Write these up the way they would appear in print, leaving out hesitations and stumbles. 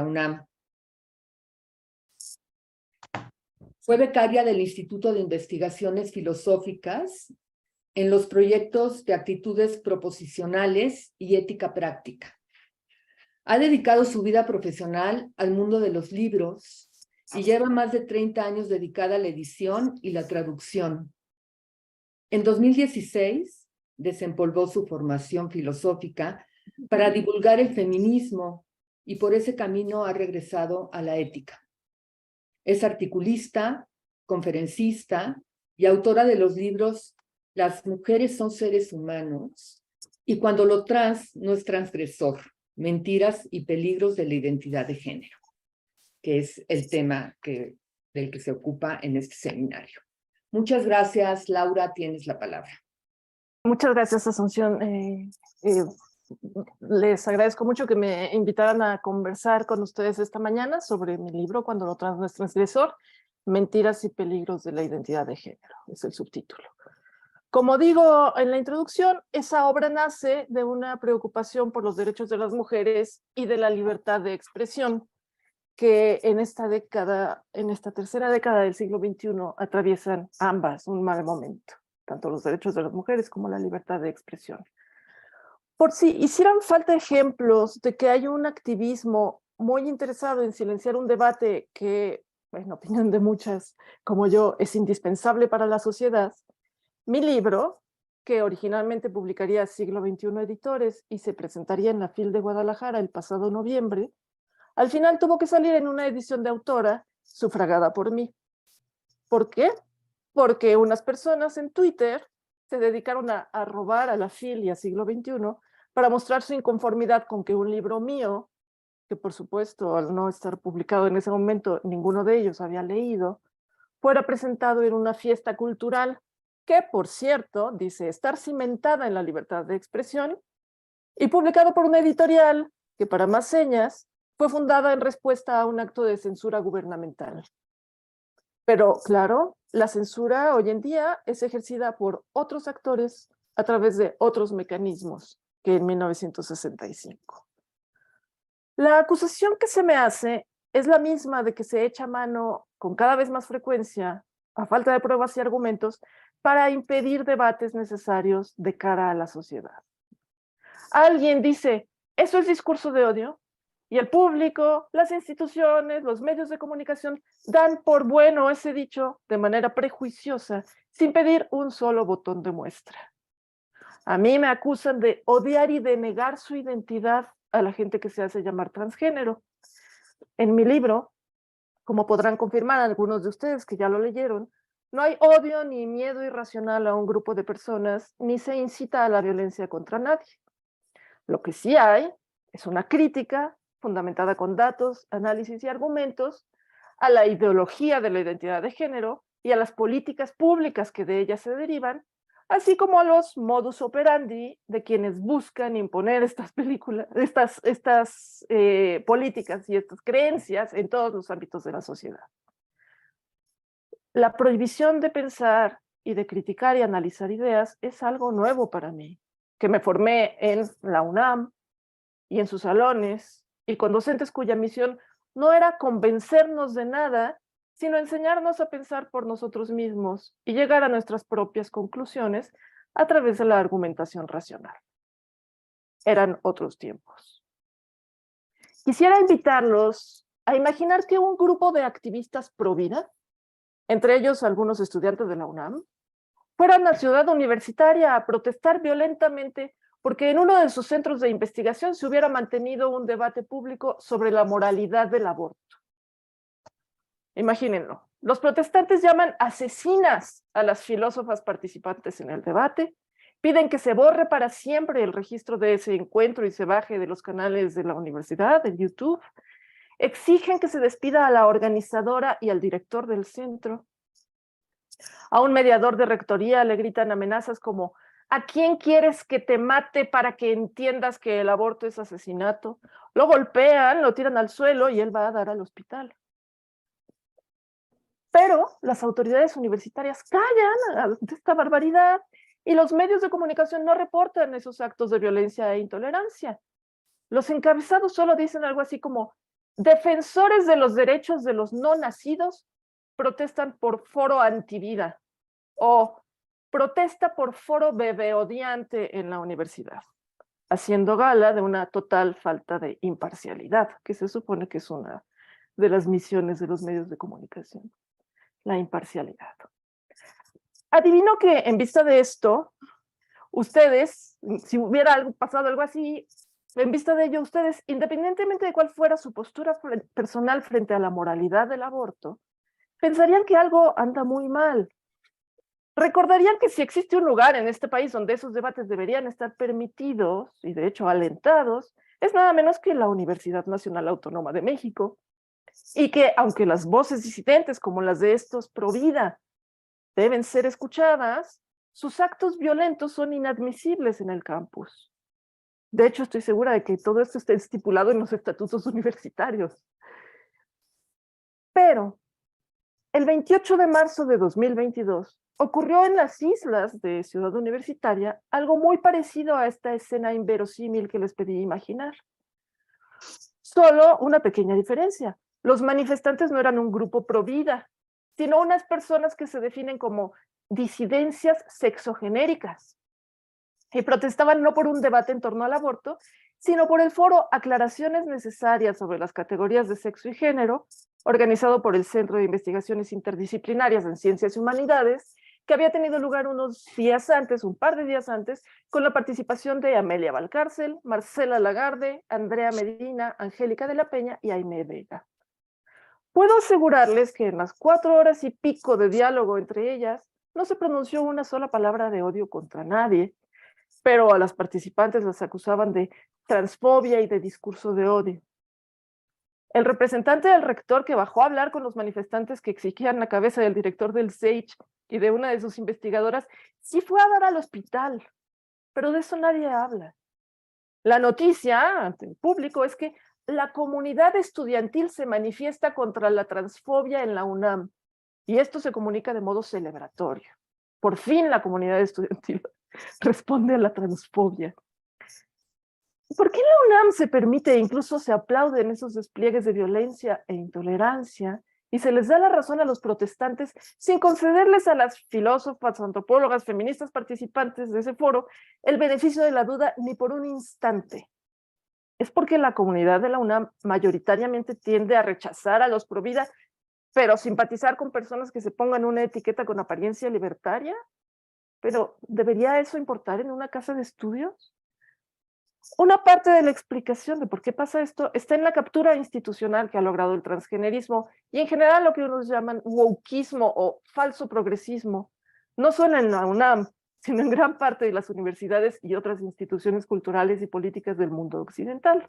UNAM. Fue becaria del Instituto de Investigaciones Filosóficas en los proyectos de actitudes proposicionales y ética práctica. Ha dedicado su vida profesional al mundo de los libros y lleva más de 30 años dedicada a la edición y la traducción. En 2016 desempolvó su formación filosófica para divulgar el feminismo y por ese camino ha regresado a la ética. Es articulista, conferencista y autora de los libros Las mujeres son seres humanos y Cuando lo trans no es transgresor, mentiras y peligros de la identidad de género, que es el tema del que se ocupa en este seminario. Muchas gracias, Laura, tienes la palabra. Muchas gracias, Asunción. Les agradezco mucho que me invitaran a conversar con ustedes esta mañana sobre mi libro Cuando lo trans no es transgresor, mentiras y peligros de la identidad de género, es el subtítulo. Como digo en la introducción, esa obra nace de una preocupación por los derechos de las mujeres y de la libertad de expresión, que en esta tercera década del siglo XXI atraviesan ambas un mal momento, tanto los derechos de las mujeres como la libertad de expresión. Por si hicieran falta ejemplos de que hay un activismo muy interesado en silenciar un debate que, en opinión de muchas como yo, es indispensable para la sociedad, mi libro, que originalmente publicaría Siglo XXI Editores y se presentaría en la FIL de Guadalajara el pasado noviembre, al final tuvo que salir en una edición de autora sufragada por mí. ¿Por qué? Porque unas personas en Twitter se dedicaron a robar a la FIL y a Siglo XXI para mostrar su inconformidad con que un libro mío, que por supuesto al no estar publicado en ese momento ninguno de ellos había leído, fuera presentado en una fiesta cultural que, por cierto, dice estar cimentada en la libertad de expresión y publicado por una editorial que, para más señas, fue fundada en respuesta a un acto de censura gubernamental. Pero, claro, la censura hoy en día es ejercida por otros actores a través de otros mecanismos que en 1965. La acusación que se me hace es la misma de que se echa mano con cada vez más frecuencia, a falta de pruebas y argumentos, para impedir debates necesarios de cara a la sociedad. Alguien dice, ¿eso es discurso de odio? Y el público, las instituciones, los medios de comunicación dan por bueno ese dicho de manera prejuiciosa, sin pedir un solo botón de muestra. A mí me acusan de odiar y de negar su identidad a la gente que se hace llamar transgénero. En mi libro, como podrán confirmar algunos de ustedes que ya lo leyeron, no hay odio ni miedo irracional a un grupo de personas, ni se incita a la violencia contra nadie. Lo que sí hay es una crítica fundamentada con datos, análisis y argumentos a la ideología de la identidad de género y a las políticas públicas que de ella se derivan, así como a los modus operandi de quienes buscan imponer estas políticas y estas creencias en todos los ámbitos de la sociedad. La prohibición de pensar y de criticar y analizar ideas es algo nuevo para mí, que me formé en la UNAM y en sus salones, y con docentes cuya misión no era convencernos de nada, sino enseñarnos a pensar por nosotros mismos y llegar a nuestras propias conclusiones a través de la argumentación racional. Eran otros tiempos. Quisiera invitarlos a imaginar que un grupo de activistas pro vida, entre ellos algunos estudiantes de la UNAM, fueran a Ciudad Universitaria a protestar violentamente porque en uno de sus centros de investigación se hubiera mantenido un debate público sobre la moralidad del aborto. Imagínenlo. Los protestantes llaman asesinas a las filósofas participantes en el debate, piden que se borre para siempre el registro de ese encuentro y se baje de los canales de la universidad, de YouTube, exigen que se despida a la organizadora y al director del centro. A un mediador de rectoría le gritan amenazas como ¿a quién quieres que te mate para que entiendas que el aborto es asesinato? Lo golpean, lo tiran al suelo y él va a dar al hospital. Pero las autoridades universitarias callan ante esta barbaridad y los medios de comunicación no reportan esos actos de violencia e intolerancia. Los encabezados solo dicen algo así como Defensores de los derechos de los no nacidos protestan por foro antivida o protesta por foro bebé odiante en la universidad, haciendo gala de una total falta de imparcialidad, que se supone que es una de las misiones de los medios de comunicación, la imparcialidad. Adivino que en vista de esto, ustedes, si hubiera pasado algo así, en vista de ello, ustedes, independientemente de cuál fuera su postura personal frente a la moralidad del aborto, pensarían que algo anda muy mal. Recordarían que si existe un lugar en este país donde esos debates deberían estar permitidos y de hecho alentados, es nada menos que la Universidad Nacional Autónoma de México, y que aunque las voces disidentes como las de estos pro vida deben ser escuchadas, sus actos violentos son inadmisibles en el campus. De hecho, estoy segura de que todo esto está estipulado en los estatutos universitarios. Pero el 28 de marzo de 2022 ocurrió en las islas de Ciudad Universitaria algo muy parecido a esta escena inverosímil que les pedí imaginar. Solo una pequeña diferencia. Los manifestantes no eran un grupo pro vida, sino unas personas que se definen como disidencias sexogenéricas. Y protestaban no por un debate en torno al aborto, sino por el foro Aclaraciones Necesarias sobre las Categorías de Sexo y Género, organizado por el Centro de Investigaciones Interdisciplinarias en Ciencias y Humanidades, que había tenido lugar unos días antes, un par de días antes, con la participación de Amelia Valcárcel, Marcela Lagarde, Andrea Medina, Angélica de la Peña y Aimee Vega. Puedo asegurarles que en las 4 horas y pico de diálogo entre ellas, no se pronunció una sola palabra de odio contra nadie, pero a las participantes las acusaban de transfobia y de discurso de odio. El representante del rector que bajó a hablar con los manifestantes que exigían la cabeza del director del SAGE y de una de sus investigadoras, sí fue a dar al hospital, pero de eso nadie habla. La noticia ante el público es que la comunidad estudiantil se manifiesta contra la transfobia en la UNAM, y esto se comunica de modo celebratorio. Por fin la comunidad estudiantil responde a la transfobia. ¿Por qué en la UNAM se permite e incluso se aplauden esos despliegues de violencia e intolerancia y se les da la razón a los protestantes sin concederles a las filósofas, antropólogas, feministas participantes de ese foro el beneficio de la duda ni por un instante? Es porque la comunidad de la UNAM mayoritariamente tiende a rechazar a los pro vida, pero simpatizar con personas que se pongan una etiqueta con apariencia libertaria. ¿Pero debería eso importar en una casa de estudios? Una parte de la explicación de por qué pasa esto está en la captura institucional que ha logrado el transgenerismo y en general lo que unos llaman wokeismo o falso progresismo, no solo en la UNAM, sino en gran parte de las universidades y otras instituciones culturales y políticas del mundo occidental.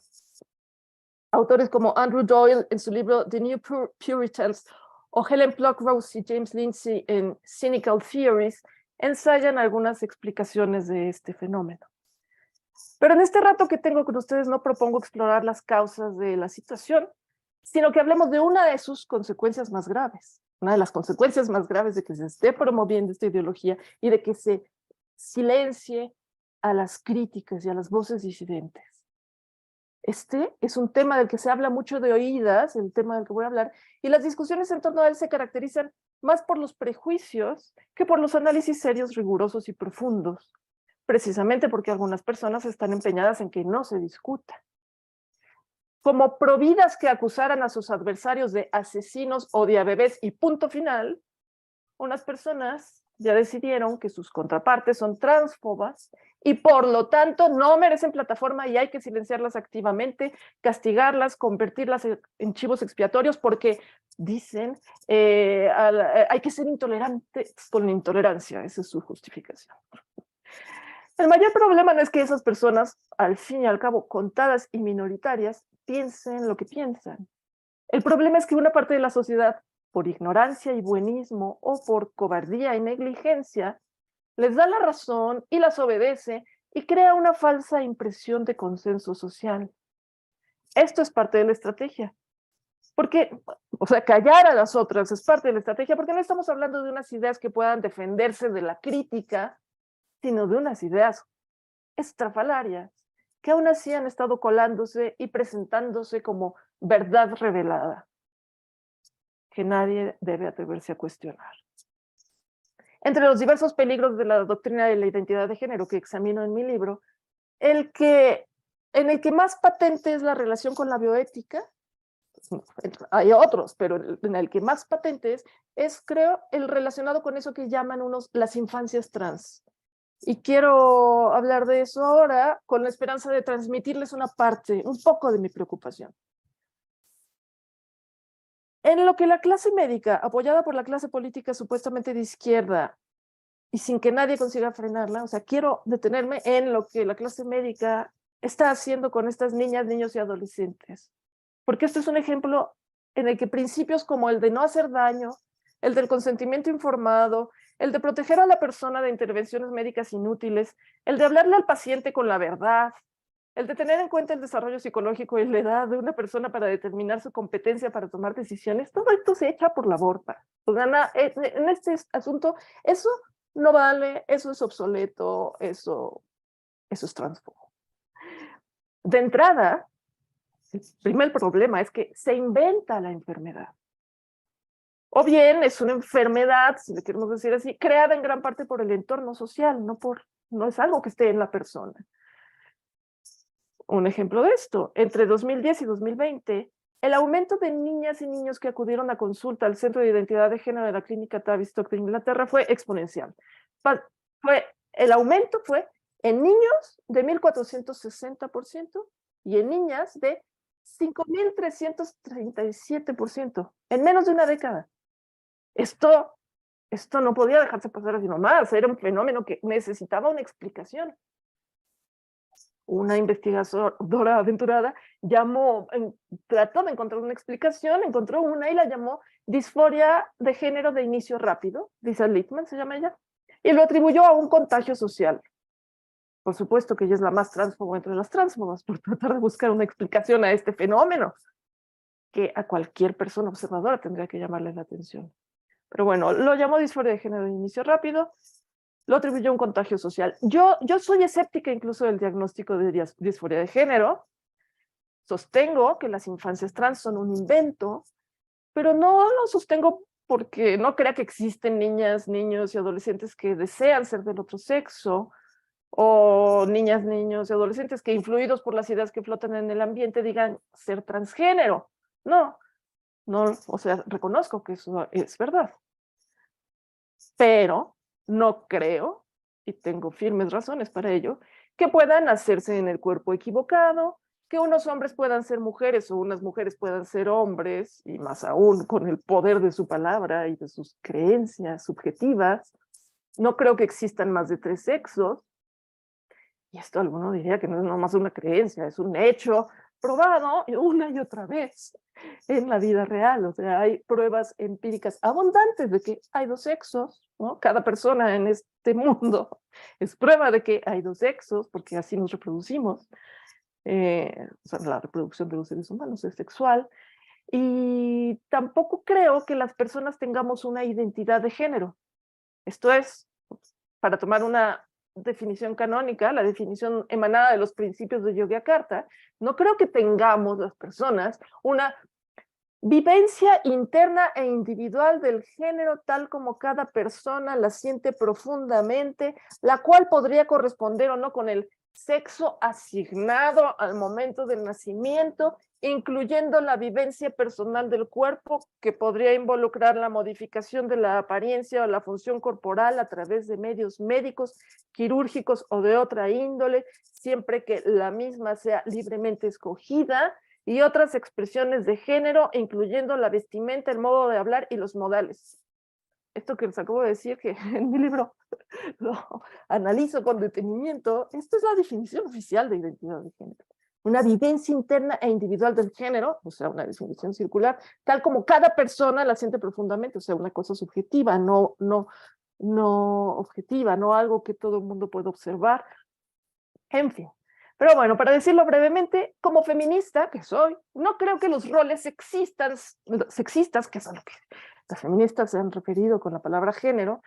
Autores como Andrew Doyle en su libro The New Puritans o Helen Pluckrose y James Lindsay en Cynical Theories ensayan algunas explicaciones de este fenómeno. Pero en este rato que tengo con ustedes no propongo explorar las causas de la situación, sino que hablemos de una de sus consecuencias más graves. Una de las consecuencias más graves de que se esté promoviendo esta ideología y de que se silencie a las críticas y a las voces disidentes. Este es un tema del que se habla mucho de oídas, el tema del que voy a hablar, y las discusiones en torno a él se caracterizan más por los prejuicios que por los análisis serios, rigurosos y profundos, precisamente porque algunas personas están empeñadas en que no se discuta. Como providas que acusaran a sus adversarios de asesinos o de bebés y punto final, unas personas ya decidieron que sus contrapartes son transfobas y por lo tanto no merecen plataforma y hay que silenciarlas activamente, castigarlas, convertirlas en chivos expiatorios porque dicen hay que ser intolerantes con la intolerancia, esa es su justificación. El mayor problema no es que esas personas, al fin y al cabo, contadas y minoritarias, piensen lo que piensan. El problema es que una parte de la sociedad, por ignorancia y buenismo o por cobardía y negligencia, les da la razón y las obedece y crea una falsa impresión de consenso social. Esto es parte de la estrategia. Porque, callar a las otras es parte de la estrategia, porque no estamos hablando de unas ideas que puedan defenderse de la crítica, sino de unas ideas estrafalarias que aún así han estado colándose y presentándose como verdad revelada, que nadie debe atreverse a cuestionar. Entre los diversos peligros de la doctrina de la identidad de género que examino en mi libro, en el que más patente es la relación con la bioética, hay otros, pero en el que más patente es, creo, el relacionado con eso que llaman unos las infancias trans. Y quiero hablar de eso ahora con la esperanza de transmitirles una parte, un poco de mi preocupación. En lo que la clase médica, apoyada por la clase política supuestamente de izquierda, y sin que nadie consiga frenarla, o sea, quiero detenerme en lo que la clase médica está haciendo con estas niñas, niños y adolescentes. Porque este es un ejemplo en el que principios como el de no hacer daño, el del consentimiento informado, el de proteger a la persona de intervenciones médicas inútiles, el de hablarle al paciente con la verdad, el de tener en cuenta el desarrollo psicológico y la edad de una persona para determinar su competencia para tomar decisiones, todo esto se echa por la borda. O sea, en este asunto, eso no vale, eso es obsoleto, eso es transfobo. De entrada, el primer problema es que se inventa la enfermedad. O bien es una enfermedad, si le queremos decir así, creada en gran parte por el entorno social, no es algo que esté en la persona. Un ejemplo de esto, entre 2010 y 2020, el aumento de niñas y niños que acudieron a consulta al Centro de Identidad de Género de la Clínica Tavistock de Inglaterra fue exponencial. El aumento fue en niños de 1.460% y en niñas de 5.337%, en menos de una década. Esto no podía dejarse pasar así nomás, era un fenómeno que necesitaba una explicación. Una investigadora aventurada trató de encontrar una explicación, encontró una y la llamó disforia de género de inicio rápido, Lisa Littman se llama ella, y lo atribuyó a un contagio social. Por supuesto que ella es la más transfoba entre las transfobas, por tratar de buscar una explicación a este fenómeno, que a cualquier persona observadora tendría que llamarle la atención. Pero bueno, lo llamó disforia de género de inicio rápido, lo atribuyó a un contagio social. Yo soy escéptica incluso del diagnóstico de disforia de género. Sostengo que las infancias trans son un invento, pero no lo sostengo porque no crea que existen niñas, niños y adolescentes que desean ser del otro sexo, o niñas, niños y adolescentes que, influidos por las ideas que flotan en el ambiente, digan ser transgénero. No, o sea, reconozco que eso es verdad. Pero no creo, y tengo firmes razones para ello, que puedan nacerse en el cuerpo equivocado, que unos hombres puedan ser mujeres o unas mujeres puedan ser hombres, y más aún con el poder de su palabra y de sus creencias subjetivas. No creo que existan más de 3 sexos. Y esto alguno diría que no es nomás una creencia, es un hecho probado una y otra vez en la vida real. O sea, hay pruebas empíricas abundantes de que hay 2 sexos, ¿no? Cada persona en este mundo es prueba de que hay 2 sexos, porque así nos reproducimos. O sea, la reproducción de los seres humanos es sexual. Y tampoco creo que las personas tengamos una identidad de género. Esto es, para tomar una definición canónica, la definición emanada de los principios de Yogyakarta, no creo que tengamos las personas una vivencia interna e individual del género tal como cada persona la siente profundamente, la cual podría corresponder o no con el sexo asignado al momento del nacimiento, incluyendo la vivencia personal del cuerpo, que podría involucrar la modificación de la apariencia o la función corporal a través de medios médicos, quirúrgicos o de otra índole, siempre que la misma sea libremente escogida, y otras expresiones de género, incluyendo la vestimenta, el modo de hablar y los modales. Esto que les acabo de decir, que en mi libro lo analizo con detenimiento, esto es la definición oficial de identidad de género. Una vivencia interna e individual del género, o sea, una definición circular, tal como cada persona la siente profundamente, o sea, una cosa subjetiva, no objetiva, no algo que todo el mundo puede observar. En fin. Pero bueno, para decirlo brevemente, como feminista que soy, no creo que los roles sexistas, que son lo que las feministas se han referido con la palabra género,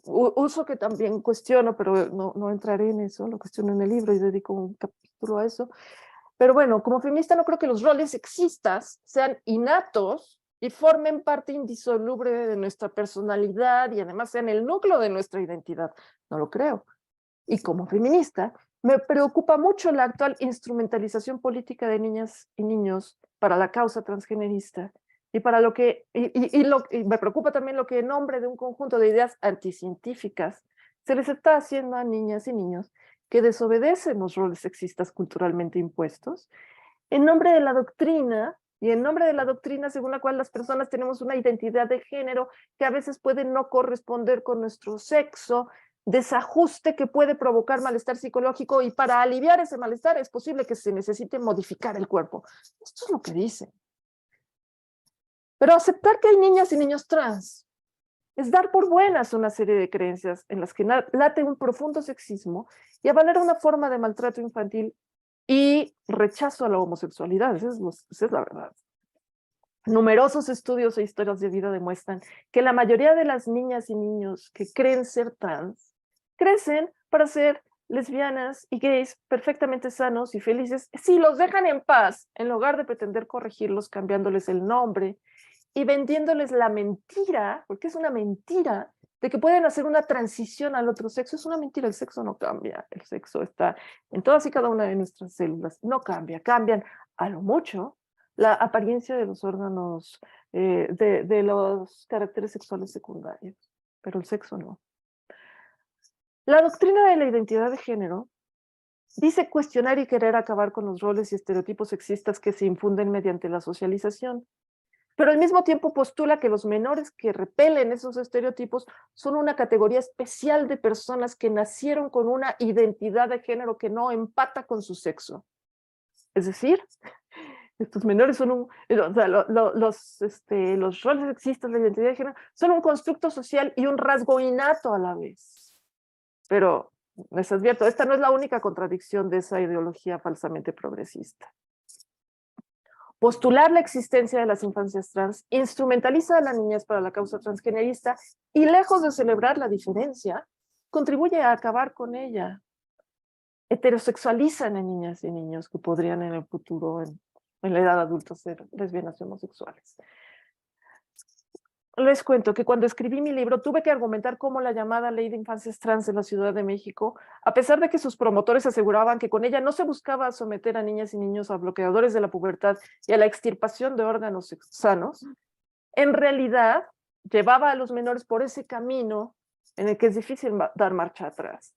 uso que también cuestiono, pero no entraré en eso, lo cuestiono en el libro y dedico un capítulo a eso. Pero bueno, como feminista no creo que los roles sexistas sean innatos y formen parte indisoluble de nuestra personalidad y además sean el núcleo de nuestra identidad. No lo creo. Y como feminista, me preocupa mucho la actual instrumentalización política de niñas y niños para la causa transgenerista y para lo que, y me preocupa también lo que en nombre de un conjunto de ideas anticientíficas se les está haciendo a niñas y niños que desobedecen los roles sexistas culturalmente impuestos en nombre de la doctrina y en nombre de la doctrina según la cual las personas tenemos una identidad de género que a veces puede no corresponder con nuestro sexo, desajuste que puede provocar malestar psicológico y para aliviar ese malestar es posible que se necesite modificar el cuerpo. Esto es lo que dicen. Pero aceptar que hay niñas y niños trans es dar por buenas una serie de creencias en las que late un profundo sexismo y avalar una forma de maltrato infantil y rechazo a la homosexualidad. Esa es la verdad. Numerosos estudios e historias de vida demuestran que la mayoría de las niñas y niños que creen ser trans crecen para ser lesbianas y gays perfectamente sanos y felices si los dejan en paz, en lugar de pretender corregirlos cambiándoles el nombre y vendiéndoles la mentira, porque es una mentira, de que pueden hacer una transición al otro sexo. Es una mentira, el sexo no cambia, el sexo está en todas y cada una de nuestras células, no cambia, cambian a lo mucho la apariencia de los órganos, de los caracteres sexuales secundarios, pero el sexo no. La doctrina de la identidad de género dice cuestionar y querer acabar con los roles y estereotipos sexistas que se infunden mediante la socialización, pero al mismo tiempo postula que los menores que repelen esos estereotipos son una categoría especial de personas que nacieron con una identidad de género que no empata con su sexo. Es decir, estos menores son o sea, los roles sexistas de la identidad de género son un constructo social y un rasgo innato a la vez. Pero les advierto, esta no es la única contradicción de esa ideología falsamente progresista. Postular la existencia de las infancias trans instrumentaliza a la niñez para la causa transgenerista y lejos de celebrar la diferencia, contribuye a acabar con ella. Heterosexualizan a niñas y niños que podrían en el futuro, en la edad adulta, ser lesbianas y homosexuales. Les cuento que cuando escribí mi libro tuve que argumentar cómo la llamada Ley de Infancias Trans de la Ciudad de México, a pesar de que sus promotores aseguraban que con ella no se buscaba someter a niñas y niños a bloqueadores de la pubertad y a la extirpación de órganos sanos, en realidad llevaba a los menores por ese camino en el que es difícil dar marcha atrás.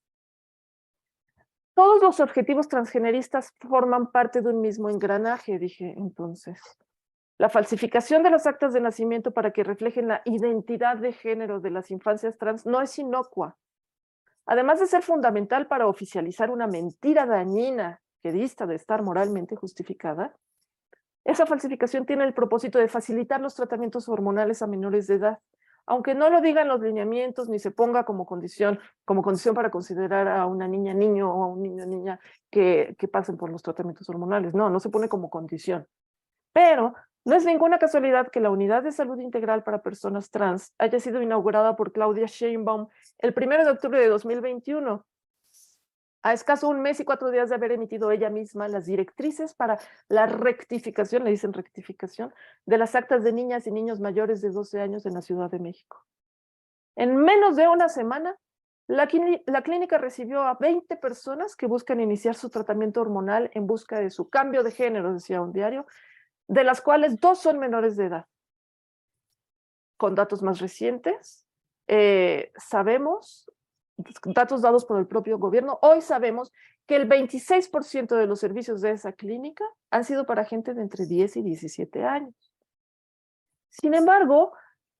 Todos los objetivos transgeneristas forman parte de un mismo engranaje, dije entonces. La falsificación de las actas de nacimiento para que reflejen la identidad de género de las infancias trans no es inocua. Además de ser fundamental para oficializar una mentira dañina que dista de estar moralmente justificada, esa falsificación tiene el propósito de facilitar los tratamientos hormonales a menores de edad, aunque no lo digan los lineamientos ni se ponga como condición para considerar a una niña, niño o a un niño, niña que pasen por los tratamientos hormonales. No se pone como condición. Pero no es ninguna casualidad que la Unidad de Salud Integral para Personas Trans haya sido inaugurada por Claudia Sheinbaum el 1 de octubre de 2021, a escaso un mes y 4 días de haber emitido ella misma las directrices para la rectificación, le dicen rectificación, de las actas de niñas y niños mayores de 12 años en la Ciudad de México. En menos de una semana, la clínica recibió a 20 personas que buscan iniciar su tratamiento hormonal en busca de su cambio de género, decía un diario, de las cuales 2 son menores de edad. Con datos más recientes, sabemos, datos dados por el propio gobierno, hoy sabemos que el 26% de los servicios de esa clínica han sido para gente de entre 10 y 17 años. Sin embargo,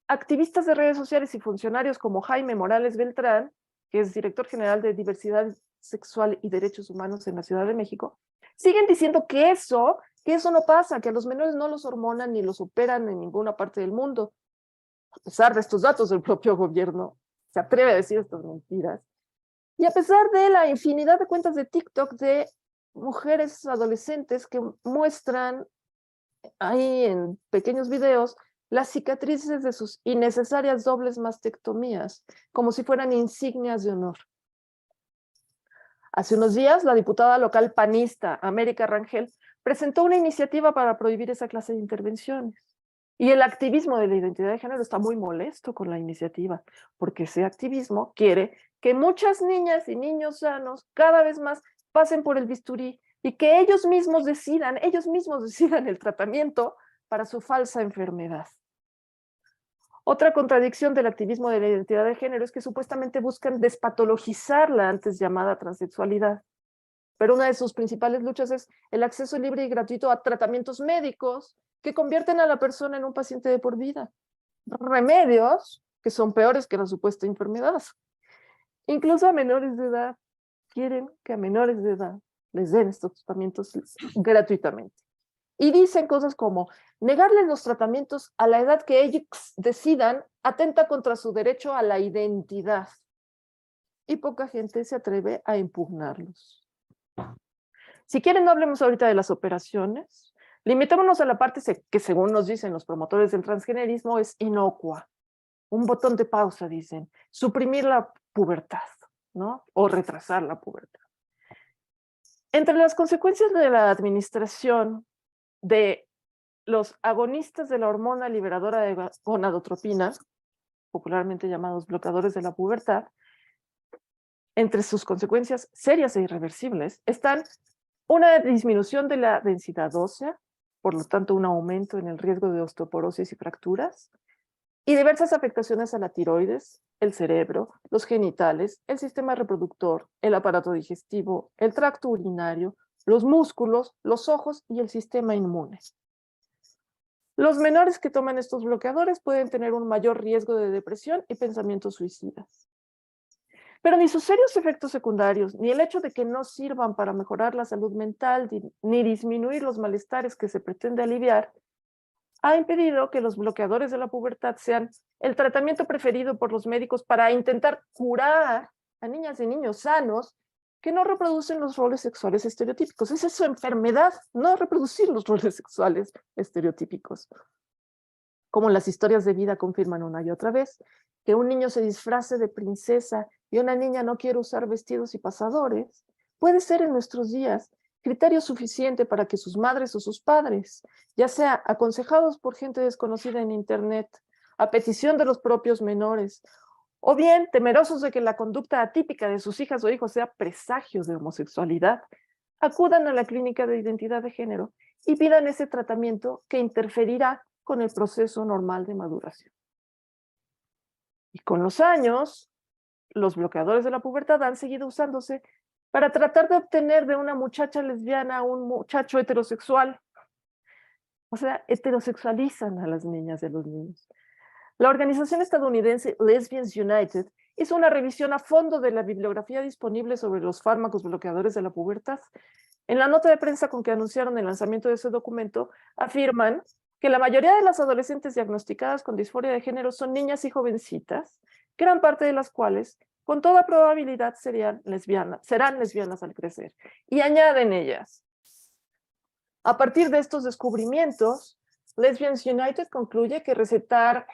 activistas de redes sociales y funcionarios como Jaime Morales Beltrán, que es director general de Diversidad Sexual y Derechos Humanos en la Ciudad de México, siguen diciendo que eso no pasa, que a los menores no los hormonan ni los operan en ninguna parte del mundo. A pesar de estos datos, el propio gobierno se atreve a decir estas mentiras. Y a pesar de la infinidad de cuentas de TikTok de mujeres adolescentes que muestran ahí en pequeños videos las cicatrices de sus innecesarias dobles mastectomías, como si fueran insignias de honor. Hace unos días, la diputada local panista, América Rangel, presentó una iniciativa para prohibir esa clase de intervenciones. Y el activismo de la identidad de género está muy molesto con la iniciativa, porque ese activismo quiere que muchas niñas y niños sanos cada vez más pasen por el bisturí y que ellos mismos decidan el tratamiento para su falsa enfermedad. Otra contradicción del activismo de la identidad de género es que supuestamente buscan despatologizar la antes llamada transexualidad. Pero una de sus principales luchas es el acceso libre y gratuito a tratamientos médicos que convierten a la persona en un paciente de por vida. Remedios que son peores que la supuesta enfermedad. Incluso a menores de edad. Quieren que a menores de edad les den estos tratamientos gratuitamente. Y dicen cosas como, negarles los tratamientos a la edad que ellos decidan atenta contra su derecho a la identidad. Y poca gente se atreve a impugnarlos. Si quieren, no hablemos ahorita de las operaciones. Limitémonos a la parte que, según nos dicen los promotores del transgenerismo, es inocua. Un botón de pausa, dicen. Suprimir la pubertad, ¿no? O retrasar la pubertad. Entre las consecuencias de la administración de los agonistas de la hormona liberadora de gonadotropina, popularmente llamados bloqueadores de la pubertad, entre sus consecuencias serias e irreversibles están una disminución de la densidad ósea, por lo tanto un aumento en el riesgo de osteoporosis y fracturas, y diversas afectaciones a la tiroides, el cerebro, los genitales, el sistema reproductor, el aparato digestivo, el tracto urinario, los músculos, los ojos y el sistema inmune. Los menores que toman estos bloqueadores pueden tener un mayor riesgo de depresión y pensamientos suicidas. Pero ni sus serios efectos secundarios, ni el hecho de que no sirvan para mejorar la salud mental, ni disminuir los malestares que se pretende aliviar, ha impedido que los bloqueadores de la pubertad sean el tratamiento preferido por los médicos para intentar curar a niñas y niños sanos que no reproducen los roles sexuales estereotípicos. Esa es su enfermedad, no reproducir los roles sexuales estereotípicos. Como las historias de vida confirman una y otra vez, que un niño se disfrace de princesa y una niña no quiere usar vestidos y pasadores, puede ser en nuestros días criterio suficiente para que sus madres o sus padres, ya sea aconsejados por gente desconocida en internet, a petición de los propios menores, o bien temerosos de que la conducta atípica de sus hijas o hijos sea presagio de homosexualidad, acudan a la clínica de identidad de género y pidan ese tratamiento que interferirá con el proceso normal de maduración. Y con los años, los bloqueadores de la pubertad han seguido usándose para tratar de obtener de una muchacha lesbiana a un muchacho heterosexual. O sea, heterosexualizan a las niñas y a los niños. La organización estadounidense Lesbians United hizo una revisión a fondo de la bibliografía disponible sobre los fármacos bloqueadores de la pubertad. En la nota de prensa con que anunciaron el lanzamiento de ese documento, afirman que la mayoría de las adolescentes diagnosticadas con disforia de género son niñas y jovencitas, gran parte de las cuales, con toda probabilidad, serán lesbianas al crecer. Y añaden ellas, a partir de estos descubrimientos, Lesbians United concluye que recetar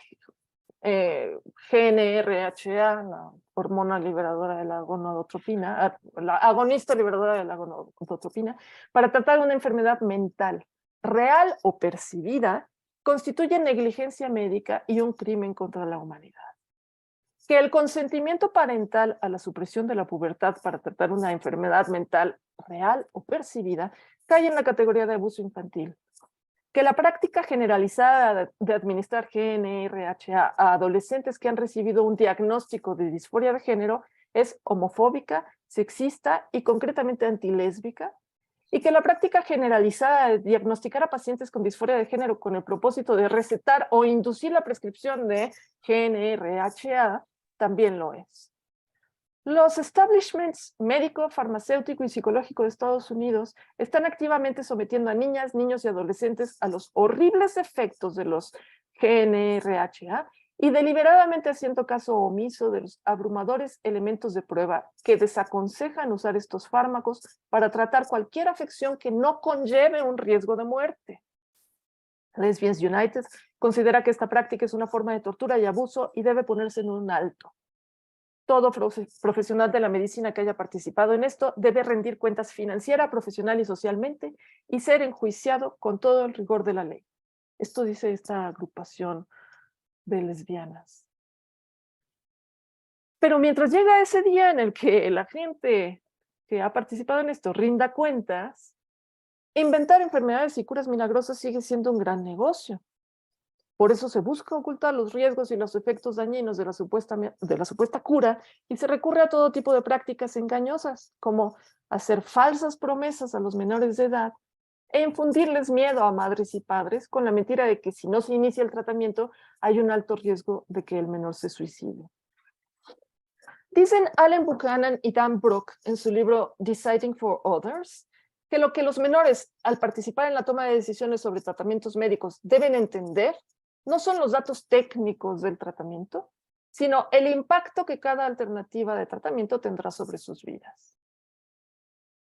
GnRHA, la hormona liberadora de la gonadotropina, la agonista liberadora de la gonadotropina, para tratar una enfermedad mental real o percibida, constituye negligencia médica y un crimen contra la humanidad. Que el consentimiento parental a la supresión de la pubertad para tratar una enfermedad mental real o percibida cae en la categoría de abuso infantil. Que la práctica generalizada de administrar GnRHA a adolescentes que han recibido un diagnóstico de disforia de género es homofóbica, sexista y concretamente antilésbica, y que la práctica generalizada de diagnosticar a pacientes con disforia de género con el propósito de recetar o inducir la prescripción de GnRHA también lo es. Los establishments médico, farmacéutico y psicológico de Estados Unidos están activamente sometiendo a niñas, niños y adolescentes a los horribles efectos de los GnRHA y deliberadamente haciendo caso omiso de los abrumadores elementos de prueba que desaconsejan usar estos fármacos para tratar cualquier afección que no conlleve un riesgo de muerte. Lesbians United considera que esta práctica es una forma de tortura y abuso y debe ponerse en un alto. Todo profesional de la medicina que haya participado en esto debe rendir cuentas financiera, profesional y socialmente y ser enjuiciado con todo el rigor de la ley. Esto dice esta agrupación de lesbianas. Pero mientras llega ese día en el que la gente que ha participado en esto rinda cuentas, inventar enfermedades y curas milagrosas sigue siendo un gran negocio. Por eso se busca ocultar los riesgos y los efectos dañinos de la supuesta cura y se recurre a todo tipo de prácticas engañosas, como hacer falsas promesas a los menores de edad e infundirles miedo a madres y padres con la mentira de que si no se inicia el tratamiento hay un alto riesgo de que el menor se suicide. Dicen Allen Buchanan y Dan Brook en su libro Deciding for Others que lo que los menores al participar en la toma de decisiones sobre tratamientos médicos deben entender no son los datos técnicos del tratamiento, sino el impacto que cada alternativa de tratamiento tendrá sobre sus vidas.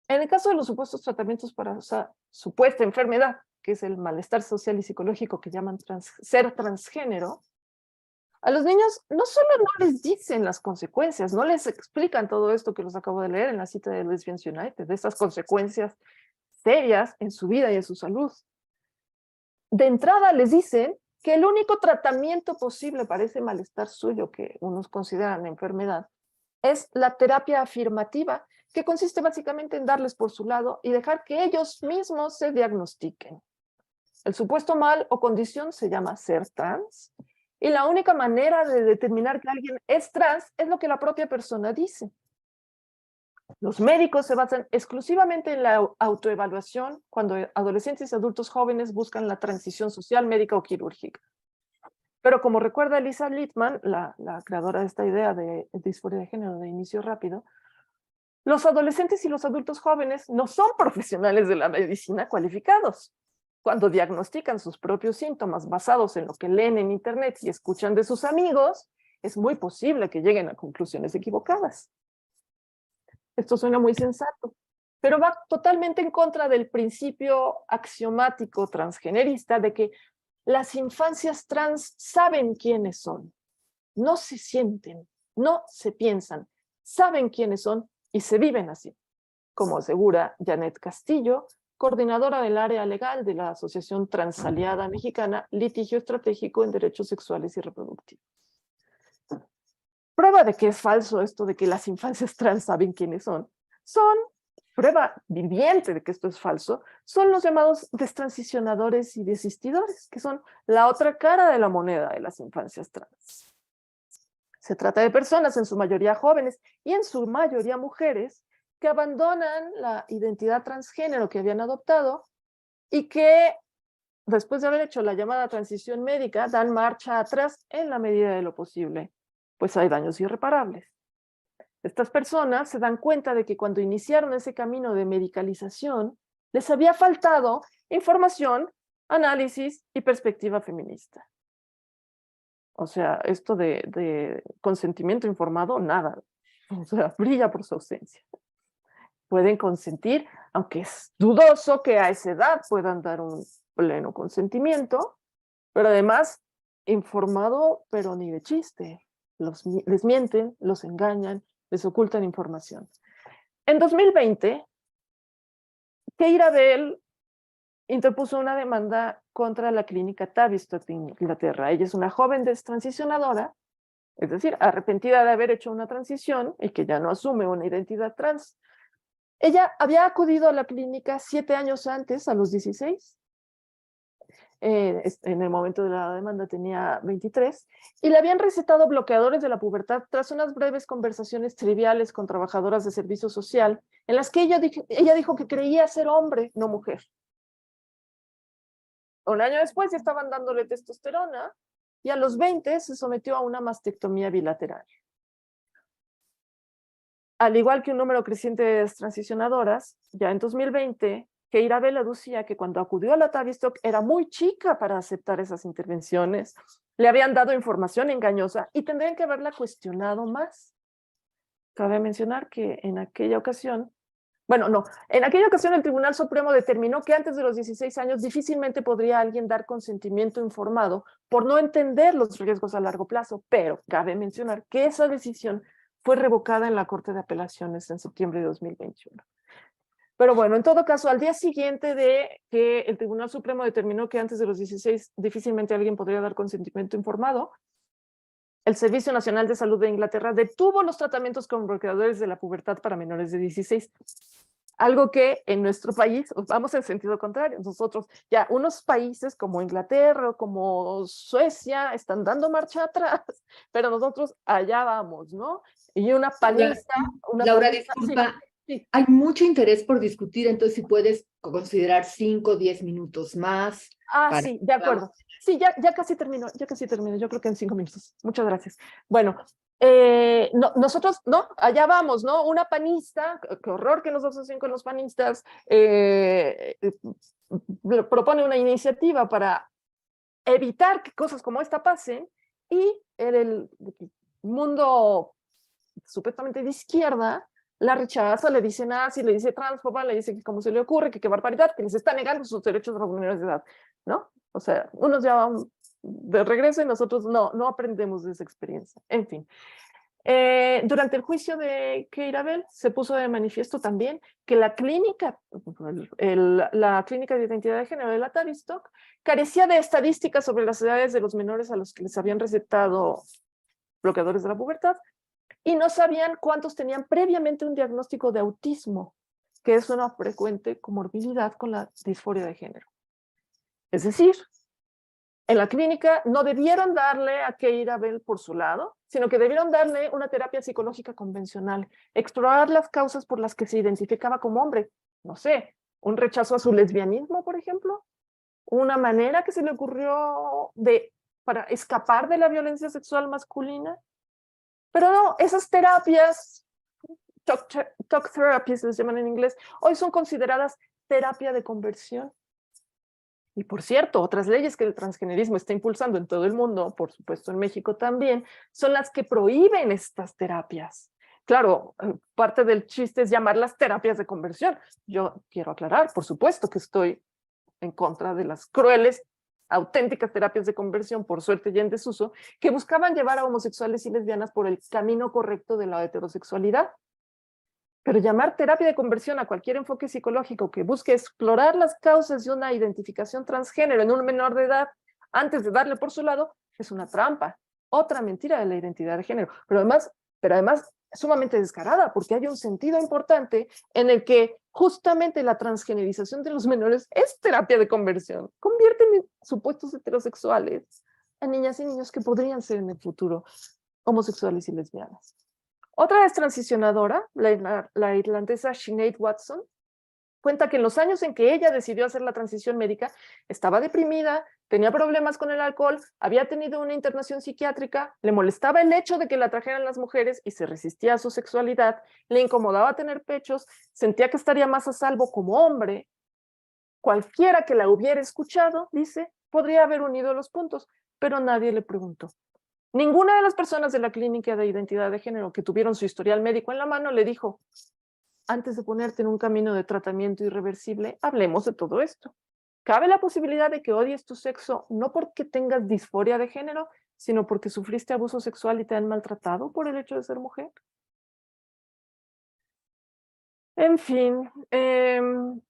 En el caso de los supuestos tratamientos para esa supuesta enfermedad, que es el malestar social y psicológico que llaman ser transgénero, a los niños no solo no les dicen las consecuencias, no les explican todo esto que los acabo de leer en la cita de Lesbians United, de estas consecuencias serias en su vida y en su salud. De entrada les dicen que el único tratamiento posible para ese malestar suyo que unos consideran enfermedad es la terapia afirmativa, que consiste básicamente en darles por su lado y dejar que ellos mismos se diagnostiquen. El supuesto mal o condición se llama ser trans y la única manera de determinar que alguien es trans es lo que la propia persona dice. Los médicos se basan exclusivamente en la autoevaluación cuando adolescentes y adultos jóvenes buscan la transición social, médica o quirúrgica. Pero como recuerda Lisa Littman, la creadora de esta idea de disforia de género de inicio rápido, los adolescentes y los adultos jóvenes no son profesionales de la medicina cualificados. Cuando diagnostican sus propios síntomas basados en lo que leen en internet y escuchan de sus amigos, es muy posible que lleguen a conclusiones equivocadas. Esto suena muy sensato, pero va totalmente en contra del principio axiomático transgenerista de que las infancias trans saben quiénes son, no se sienten, no se piensan, saben quiénes son y se viven así, como asegura Janet Castillo, coordinadora del área legal de la Asociación Transaliada Mexicana, Litigio Estratégico en Derechos Sexuales y Reproductivos. Prueba de que es falso esto de que las infancias trans saben quiénes son, prueba viviente de que esto es falso, son los llamados destransicionadores y desistidores, que son la otra cara de la moneda de las infancias trans. Se trata de personas, en su mayoría jóvenes y en su mayoría mujeres, que abandonan la identidad transgénero que habían adoptado y que, después de haber hecho la llamada transición médica, dan marcha atrás en la medida de lo posible, pues hay daños irreparables. Estas personas se dan cuenta de que cuando iniciaron ese camino de medicalización, les había faltado información, análisis y perspectiva feminista. O sea, esto de consentimiento informado, nada. O sea, brilla por su ausencia. Pueden consentir, aunque es dudoso que a esa edad puedan dar un pleno consentimiento, pero además informado, pero ni de chiste. Les mienten, los engañan, les ocultan información. En 2020, Keira Bell interpuso una demanda contra la clínica Tavistock de Inglaterra. Ella es una joven destransicionadora, es decir, arrepentida de haber hecho una transición y que ya no asume una identidad trans. Ella había acudido a la clínica 7 años antes, a los 16. En el momento de la demanda tenía 23, y le habían recetado bloqueadores de la pubertad tras unas breves conversaciones triviales con trabajadoras de servicio social, en las que ella dijo que creía ser hombre, no mujer. Un año después ya estaban dándole testosterona, y a los 20 se sometió a una mastectomía bilateral. Al igual que un número creciente de transicionadoras, ya en 2020, Keira Bell aducía que cuando acudió a la Tavistock era muy chica para aceptar esas intervenciones, le habían dado información engañosa y tendrían que haberla cuestionado más. Cabe mencionar que en aquella ocasión Bueno, no. En aquella ocasión el Tribunal Supremo determinó que antes de los 16 años difícilmente podría alguien dar consentimiento informado por no entender los riesgos a largo plazo, pero cabe mencionar que esa decisión fue revocada en la Corte de Apelaciones en septiembre de 2021. Pero bueno, en todo caso, al día siguiente de que el Tribunal Supremo determinó que antes de los 16 difícilmente alguien podría dar consentimiento informado, el Servicio Nacional de Salud de Inglaterra detuvo los tratamientos con bloqueadores de la pubertad para menores de 16. Algo que en nuestro país vamos en sentido contrario. Nosotros, ya unos países como Inglaterra o como Suecia están dando marcha atrás, pero nosotros allá vamos, ¿no? Y una paliza, Laura, sí, disculpa, sí. hay mucho interés por discutir, entonces si puedes considerar 5 o 10 minutos más Ah, para... sí, de acuerdo. Sí, ya casi termino, yo creo que en 5 minutos. Muchas gracias. Bueno, nosotros, ¿no? Allá vamos, ¿no? Una panista, qué horror que nosotros hacen con los panistas, propone una iniciativa para evitar que cosas como esta pasen, y en el mundo supuestamente de izquierda la rechaza, le dice nazi, le dice transfoba, le dice que cómo se le ocurre, que qué barbaridad, que les está negando sus derechos a los menores de edad, ¿no? O sea, unos ya van de regreso y nosotros no aprendemos de esa experiencia. En fin. Durante el juicio de Keira Bell se puso de manifiesto también que la clínica, la clínica de identidad de género de la Tavistock carecía de estadísticas sobre las edades de los menores a los que les habían recetado bloqueadores de la pubertad, y no sabían cuántos tenían previamente un diagnóstico de autismo, que es una frecuente comorbilidad con la disforia de género. Es decir, en la clínica no debieron darle a Keira Bell por su lado, sino que debieron darle una terapia psicológica convencional, explorar las causas por las que se identificaba como hombre. No sé, un rechazo a su lesbianismo, por ejemplo, una manera que se le ocurrió para escapar de la violencia sexual masculina. Pero no, esas terapias, talk therapies les llaman en inglés, hoy son consideradas terapia de conversión. Y por cierto, otras leyes que el transgenerismo está impulsando en todo el mundo, por supuesto en México también, son las que prohíben estas terapias. Claro, parte del chiste es llamarlas terapias de conversión. Yo quiero aclarar, por supuesto que estoy en contra de las crueles, auténticas terapias de conversión, por suerte ya en desuso, que buscaban llevar a homosexuales y lesbianas por el camino correcto de la heterosexualidad. Pero llamar terapia de conversión a cualquier enfoque psicológico que busque explorar las causas de una identificación transgénero en un menor de edad antes de darle por su lado es una trampa, otra mentira de la identidad de género, pero además sumamente descarada, porque hay un sentido importante en el que justamente la transgenerización de los menores es terapia de conversión, convierten en supuestos heterosexuales a niñas y niños que podrían ser en el futuro homosexuales y lesbianas. Otra vez transicionadora, la irlandesa Sinead Watson, cuenta que en los años en que ella decidió hacer la transición médica, estaba deprimida, tenía problemas con el alcohol, había tenido una internación psiquiátrica, le molestaba el hecho de que la trajeran las mujeres y se resistía a su sexualidad, le incomodaba tener pechos, sentía que estaría más a salvo como hombre. Cualquiera que la hubiera escuchado, dice, podría haber unido los puntos, pero nadie le preguntó. Ninguna de las personas de la clínica de identidad de género que tuvieron su historial médico en la mano le dijo, antes de ponerte en un camino de tratamiento irreversible, hablemos de todo esto. ¿Cabe la posibilidad de que odies tu sexo no porque tengas disforia de género, sino porque sufriste abuso sexual y te han maltratado por el hecho de ser mujer? En fin, el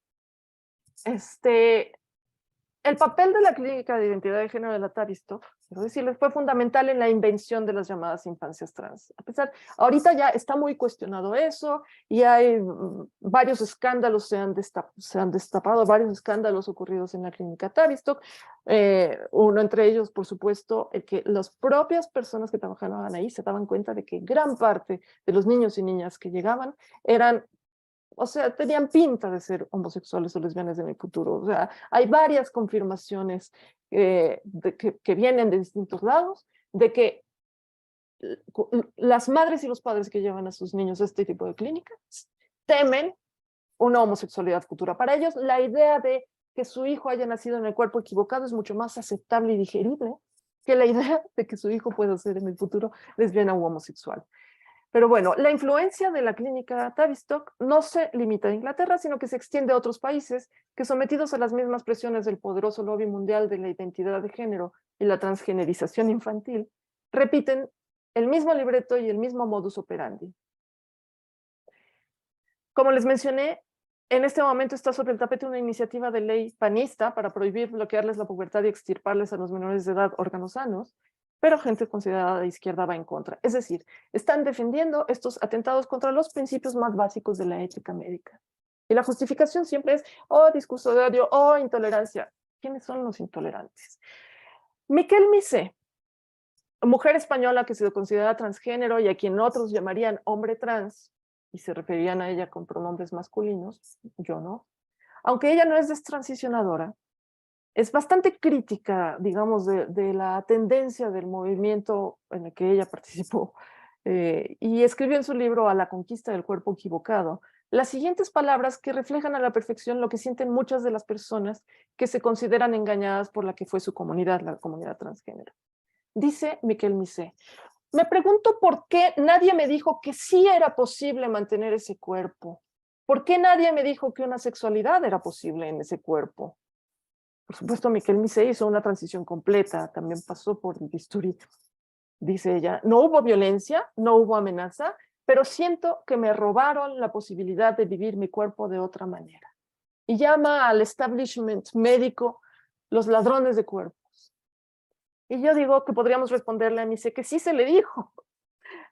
papel de la clínica de identidad de género de la Tavistock, quiero decirles, fue fundamental en la invención de las llamadas infancias trans. A pesar, ahorita ya está muy cuestionado eso y hay varios escándalos, se han destapado varios escándalos ocurridos en la clínica Tavistock. Uno entre ellos, por supuesto, el que las propias personas que trabajaban ahí se daban cuenta de que gran parte de los niños y niñas que llegaban eran, o sea, tenían pinta de ser homosexuales o lesbianas en el futuro. O sea, hay varias confirmaciones que vienen de distintos lados, de que las madres y los padres que llevan a sus niños a este tipo de clínicas temen una homosexualidad futura. Para ellos, la idea de que su hijo haya nacido en el cuerpo equivocado es mucho más aceptable y digerible que la idea de que su hijo pueda ser en el futuro lesbiana u homosexual. Pero bueno, la influencia de la clínica Tavistock no se limita a Inglaterra, sino que se extiende a otros países que, sometidos a las mismas presiones del poderoso lobby mundial de la identidad de género y la transgenerización infantil, repiten el mismo libreto y el mismo modus operandi. Como les mencioné, en este momento está sobre el tapete una iniciativa de ley panista para prohibir, bloquearles la pubertad y extirparles a los menores de edad órganos sanos, pero gente considerada de izquierda va en contra. Es decir, están defendiendo estos atentados contra los principios más básicos de la ética médica. Y la justificación siempre es, oh, discurso de odio, oh, intolerancia. ¿Quiénes son los intolerantes? Miquel Missé, mujer española que se considera transgénero y a quien otros llamarían hombre trans, y se referían a ella con pronombres masculinos, yo no. Aunque ella no es destransicionadora, es bastante crítica, digamos, de la tendencia del movimiento en el que ella participó, y escribió en su libro A la conquista del cuerpo equivocado las siguientes palabras que reflejan a la perfección lo que sienten muchas de las personas que se consideran engañadas por la que fue su comunidad, la comunidad transgénero. Dice Miquel Missé: me pregunto por qué nadie me dijo que sí era posible mantener ese cuerpo. ¿Por qué nadie me dijo que una sexualidad era posible en ese cuerpo? Por supuesto, Miquel Missé hizo una transición completa, también pasó por el bisturí. Dice ella, no hubo violencia, no hubo amenaza, pero siento que me robaron la posibilidad de vivir mi cuerpo de otra manera. Y llama al establishment médico los ladrones de cuerpos. Y yo digo que podríamos responderle a Missé que sí se le dijo.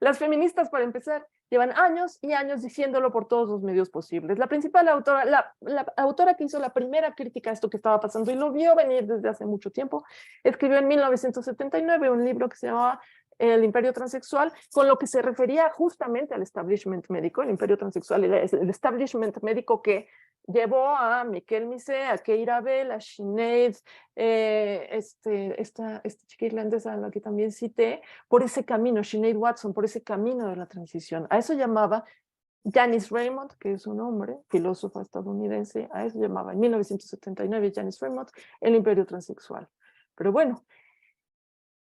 Las feministas, para empezar, llevan años y años diciéndolo por todos los medios posibles. La principal autora, la autora que hizo la primera crítica a esto que estaba pasando y lo vio venir desde hace mucho tiempo, escribió en 1979 un libro que se llamaba El Imperio Transexual, con lo que se refería justamente al establishment médico, el imperio transexual, el establishment médico que llevó a Miquel Missé, a Keira Bell, a Sinead, esta chica irlandesa a la que también cité, por ese camino, Sinead Watson, por ese camino de la transición. A eso llamaba Janice Raymond, que es un hombre, filósofa estadounidense, a eso llamaba en 1979 Janice Raymond el imperio transexual. Pero bueno,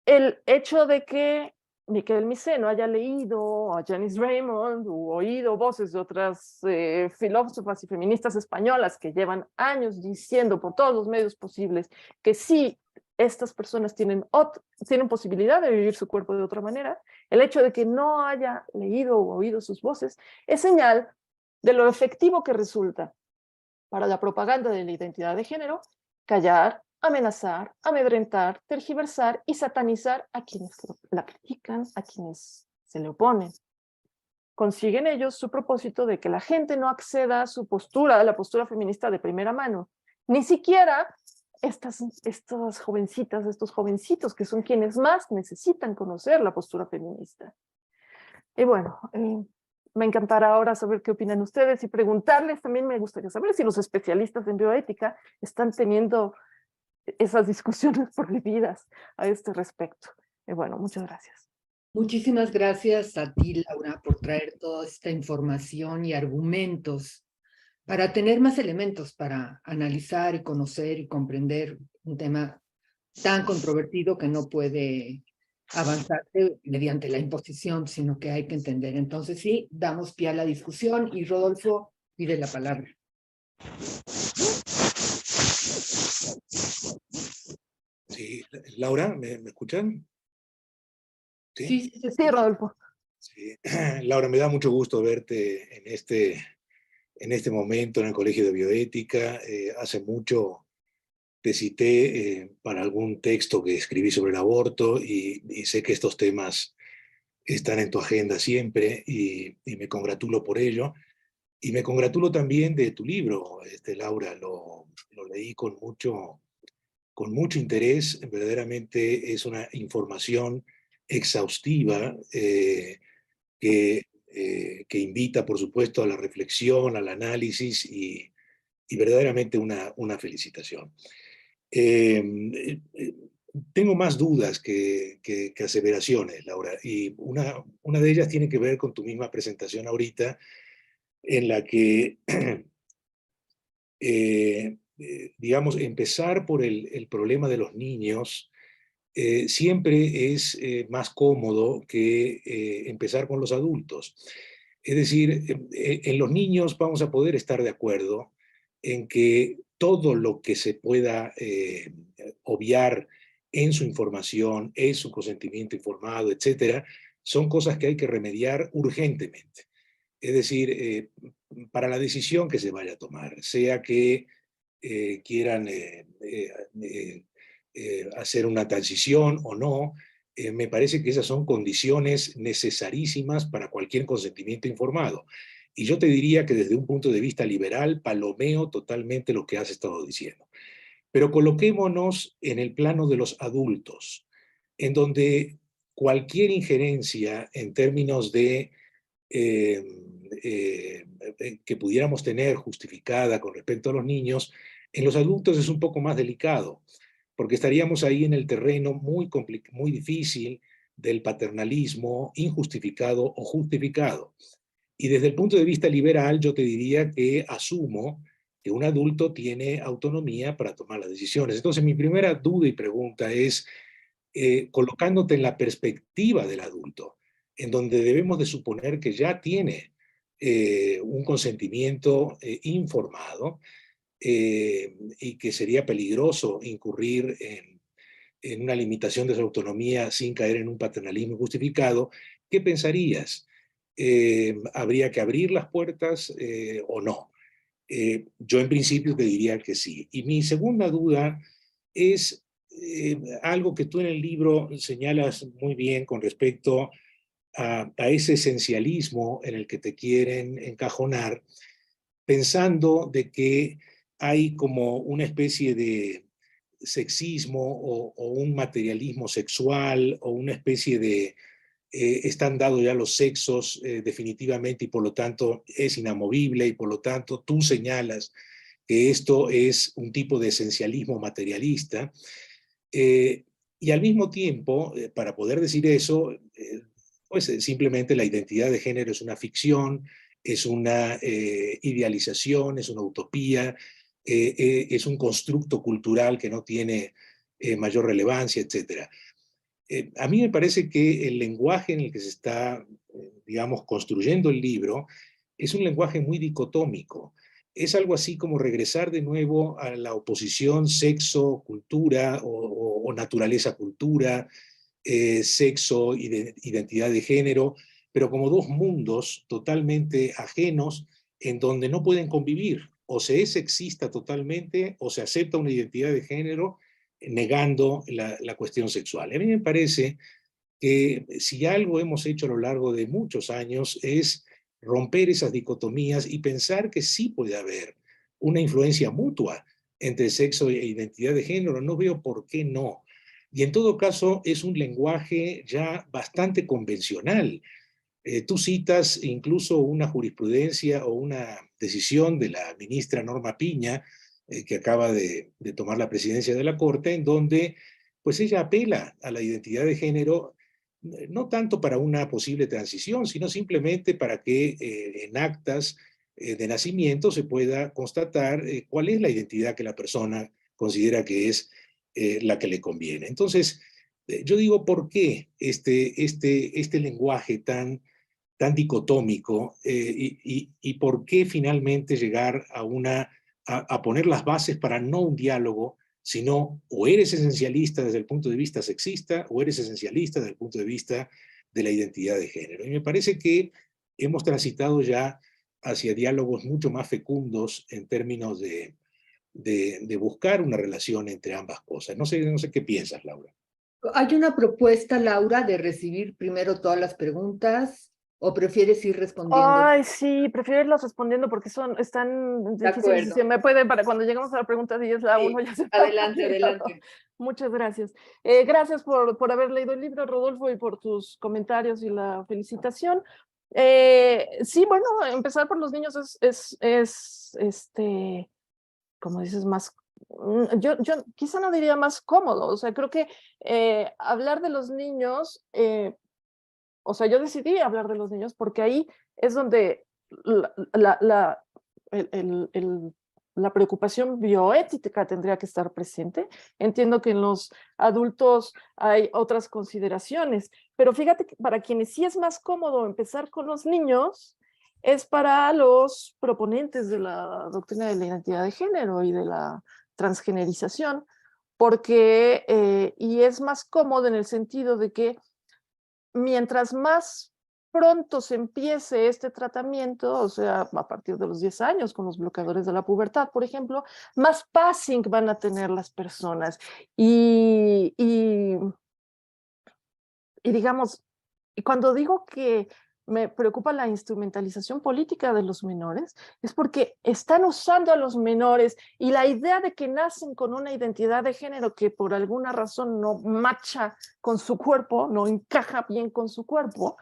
el hecho de que Miquel Missé no haya leído a Janice Raymond u oído voces de otras filósofas y feministas españolas que llevan años diciendo por todos los medios posibles que sí, estas personas tienen posibilidad de vivir su cuerpo de otra manera, el hecho de que no haya leído o oído sus voces es señal de lo efectivo que resulta para la propaganda de la identidad de género callar, amenazar, amedrentar, tergiversar y satanizar a quienes la critican, a quienes se le oponen. Consiguen ellos su propósito de que la gente no acceda a su postura, a la postura feminista de primera mano. Ni siquiera estas jovencitas, estos jovencitos que son quienes más necesitan conocer la postura feminista. Y bueno, me encantará ahora saber qué opinan ustedes y preguntarles, también me gustaría saber si los especialistas en bioética están teniendo esas discusiones prohibidas a este respecto. Bueno, muchas gracias. Muchísimas gracias a ti, Laura, por traer toda esta información y argumentos para tener más elementos para analizar y conocer y comprender un tema tan controvertido que no puede avanzarse mediante la imposición, sino que hay que entender. Entonces sí, damos pie a la discusión y Rodolfo pide la palabra. Sí, Laura, ¿me escuchan? Sí, sí, Rodolfo. Sí. Laura, me da mucho gusto verte en este momento en el Colegio de Bioética. Hace mucho te cité para algún texto que escribí sobre el aborto y sé que estos temas están en tu agenda siempre y me congratulo por ello. Y me congratulo también de tu libro, Laura, lo leí con mucho interés. Verdaderamente es una información exhaustiva que invita, por supuesto, a la reflexión, al análisis y verdaderamente una felicitación. Tengo más dudas que aseveraciones, Laura, y una de ellas tiene que ver con tu misma presentación ahorita, en la que, digamos, empezar por el problema de los niños siempre es más cómodo que empezar con los adultos. Es decir, en los niños vamos a poder estar de acuerdo en que todo lo que se pueda obviar en su información, en su consentimiento informado, etcétera, son cosas que hay que remediar urgentemente. Es decir, para la decisión que se vaya a tomar, sea que quieran hacer una transición o no, me parece que esas son condiciones necesarísimas para cualquier consentimiento informado. Y yo te diría que desde un punto de vista liberal, palomeo totalmente lo que has estado diciendo. Pero coloquémonos en el plano de los adultos, en donde cualquier injerencia en términos de eh, que pudiéramos tener justificada con respecto a los niños, en los adultos es un poco más delicado, porque estaríamos ahí en el terreno muy difícil del paternalismo injustificado o justificado. Y desde el punto de vista liberal, yo te diría que asumo que un adulto tiene autonomía para tomar las decisiones. Entonces, mi primera duda y pregunta es, colocándote en la perspectiva del adulto, en donde debemos de suponer que ya tiene un consentimiento informado y que sería peligroso incurrir en una limitación de su autonomía sin caer en un paternalismo justificado, ¿qué pensarías? ¿Habría que abrir las puertas o no? Yo en principio te diría que sí. Y mi segunda duda es algo que tú en el libro señalas muy bien con respecto a ese esencialismo en el que te quieren encajonar, pensando de que hay como una especie de sexismo o un materialismo sexual o una especie de están dados ya los sexos definitivamente y por lo tanto es inamovible y por lo tanto tú señalas que esto es un tipo de esencialismo materialista y al mismo tiempo, para poder decir eso, pues simplemente la identidad de género es una ficción, es una idealización, es una utopía, es un constructo cultural que no tiene mayor relevancia, etcétera. A mí me parece que el lenguaje en el que se está, digamos, construyendo el libro es un lenguaje muy dicotómico. Es algo así como regresar de nuevo a la oposición sexo-cultura o naturaleza-cultura, sexo-identidad de género, pero como dos mundos totalmente ajenos en donde no pueden convivir. O se es sexista totalmente o se acepta una identidad de género negando la cuestión sexual. A mí me parece que si algo hemos hecho a lo largo de muchos años es romper esas dicotomías y pensar que sí puede haber una influencia mutua entre sexo e identidad de género. No veo por qué no. Y en todo caso es un lenguaje ya bastante convencional. Tú citas incluso una jurisprudencia o una decisión de la ministra Norma Piña, que acaba de tomar la presidencia de la Corte, en donde pues ella apela a la identidad de género, no tanto para una posible transición, sino simplemente para que en actas de nacimiento se pueda constatar cuál es la identidad que la persona considera que es la que le conviene. Entonces, yo digo, ¿por qué este lenguaje tan dicotómico y por qué finalmente llegar a poner las bases para no un diálogo, sino o eres esencialista desde el punto de vista sexista o eres esencialista desde el punto de vista de la identidad de género. Y me parece que hemos transitado ya hacia diálogos mucho más fecundos en términos de buscar una relación entre ambas cosas. No sé qué piensas, Laura. ¿Hay una propuesta, Laura, de recibir primero todas las preguntas o prefieres ir respondiendo? Ay, sí, prefiero irlos respondiendo porque están De difíciles. Y acuerdo. se me puede, para cuando lleguemos a la pregunta 10, la Sí, 1 ya se me ha adelante, olvidado. adelante. Muchas gracias. Gracias por haber leído el libro, Rodolfo, y por tus comentarios y la felicitación. Sí, bueno, empezar por los niños como dices, más, yo quizá no diría más cómodo, o sea, creo que hablar de los niños, o sea, yo decidí hablar de los niños porque ahí es donde la, la, la, el, el, el, la preocupación bioética tendría que estar presente. Entiendo que en los adultos hay otras consideraciones, pero fíjate que para quienes sí es más cómodo empezar con los niños, es para los proponentes de la doctrina de la identidad de género y de la transgenerización, porque, y es más cómodo en el sentido de que mientras más pronto se empiece este tratamiento, o sea, a partir de los 10 años, con los bloqueadores de la pubertad, por ejemplo, más passing van a tener las personas. Y digamos, y cuando digo que me preocupa la instrumentalización política de los menores, es porque están usando a los menores y la idea de que nacen con una identidad de género que por alguna razón no macha con su cuerpo, no encaja bien con su cuerpo,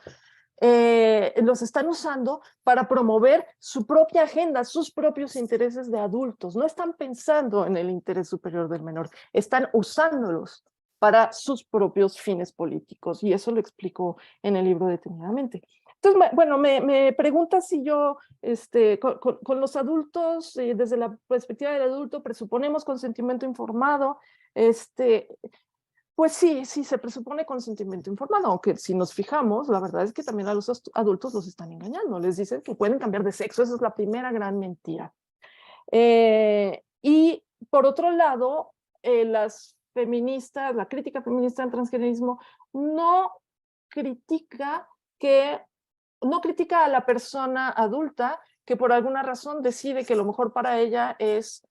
los están usando para promover su propia agenda, sus propios intereses de adultos. No están pensando en el interés superior del menor, están usándolos para sus propios fines políticos, y eso lo explico en el libro detenidamente. Entonces, bueno, me preguntas si yo, con los adultos, desde la perspectiva del adulto, presuponemos consentimiento informado. Pues sí, sí, se presupone consentimiento informado, aunque si nos fijamos, la verdad es que también a los adultos los están engañando, les dicen que pueden cambiar de sexo, esa es la primera gran mentira. Y por otro lado, las feministas, la crítica feminista del transgenerismo no critica a la persona adulta que por alguna razón decide que lo mejor para ella es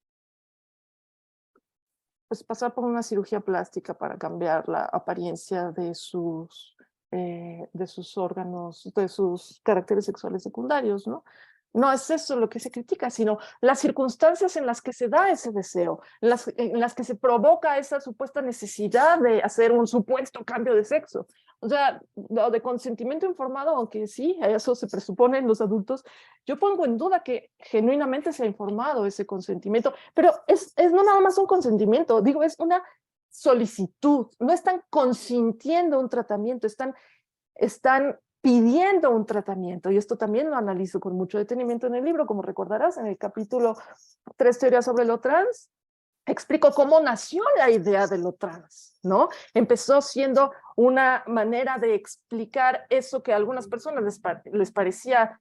pues, pasar por una cirugía plástica para cambiar la apariencia de sus órganos, de sus caracteres sexuales secundarios, ¿no? No es eso lo que se critica, sino las circunstancias en las que se da ese deseo, en las que se provoca esa supuesta necesidad de hacer un supuesto cambio de sexo. O sea, lo de consentimiento informado, aunque sí, eso se presupone en los adultos, yo pongo en duda que genuinamente se ha informado ese consentimiento, pero es no nada más un consentimiento, digo, es una solicitud, no están consintiendo un tratamiento, están pidiendo un tratamiento, y esto también lo analizo con mucho detenimiento en el libro, como recordarás, en el capítulo 3, teorías sobre lo trans, explico cómo nació la idea de lo trans, ¿no? Empezó siendo una manera de explicar eso que a algunas personas les parecía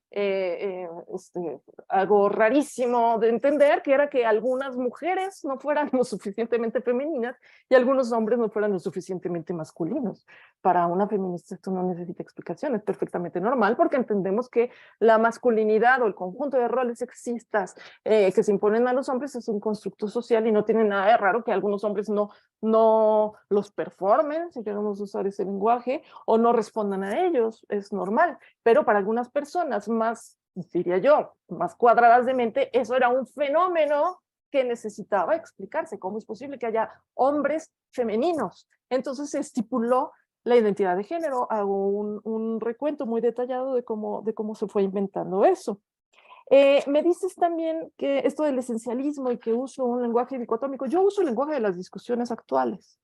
algo rarísimo de entender, que era que algunas mujeres no fueran lo suficientemente femeninas y algunos hombres no fueran lo suficientemente masculinos. Para una feminista esto no necesita explicación, es perfectamente normal porque entendemos que la masculinidad o el conjunto de roles sexistas que se imponen a los hombres es un constructo social y no tiene nada de raro que algunos hombres no los performen, si queremos usar ese lenguaje, o no respondan a ellos, es normal, pero para algunas personas más, diría yo, más cuadradas de mente, eso era un fenómeno que necesitaba explicarse. ¿Cómo es posible que haya hombres femeninos? Entonces se estipuló la identidad de género. Hago un recuento muy detallado de cómo se fue inventando eso. Me dices también que esto del esencialismo y que uso un lenguaje dicotómico. Yo uso el lenguaje de las discusiones actuales.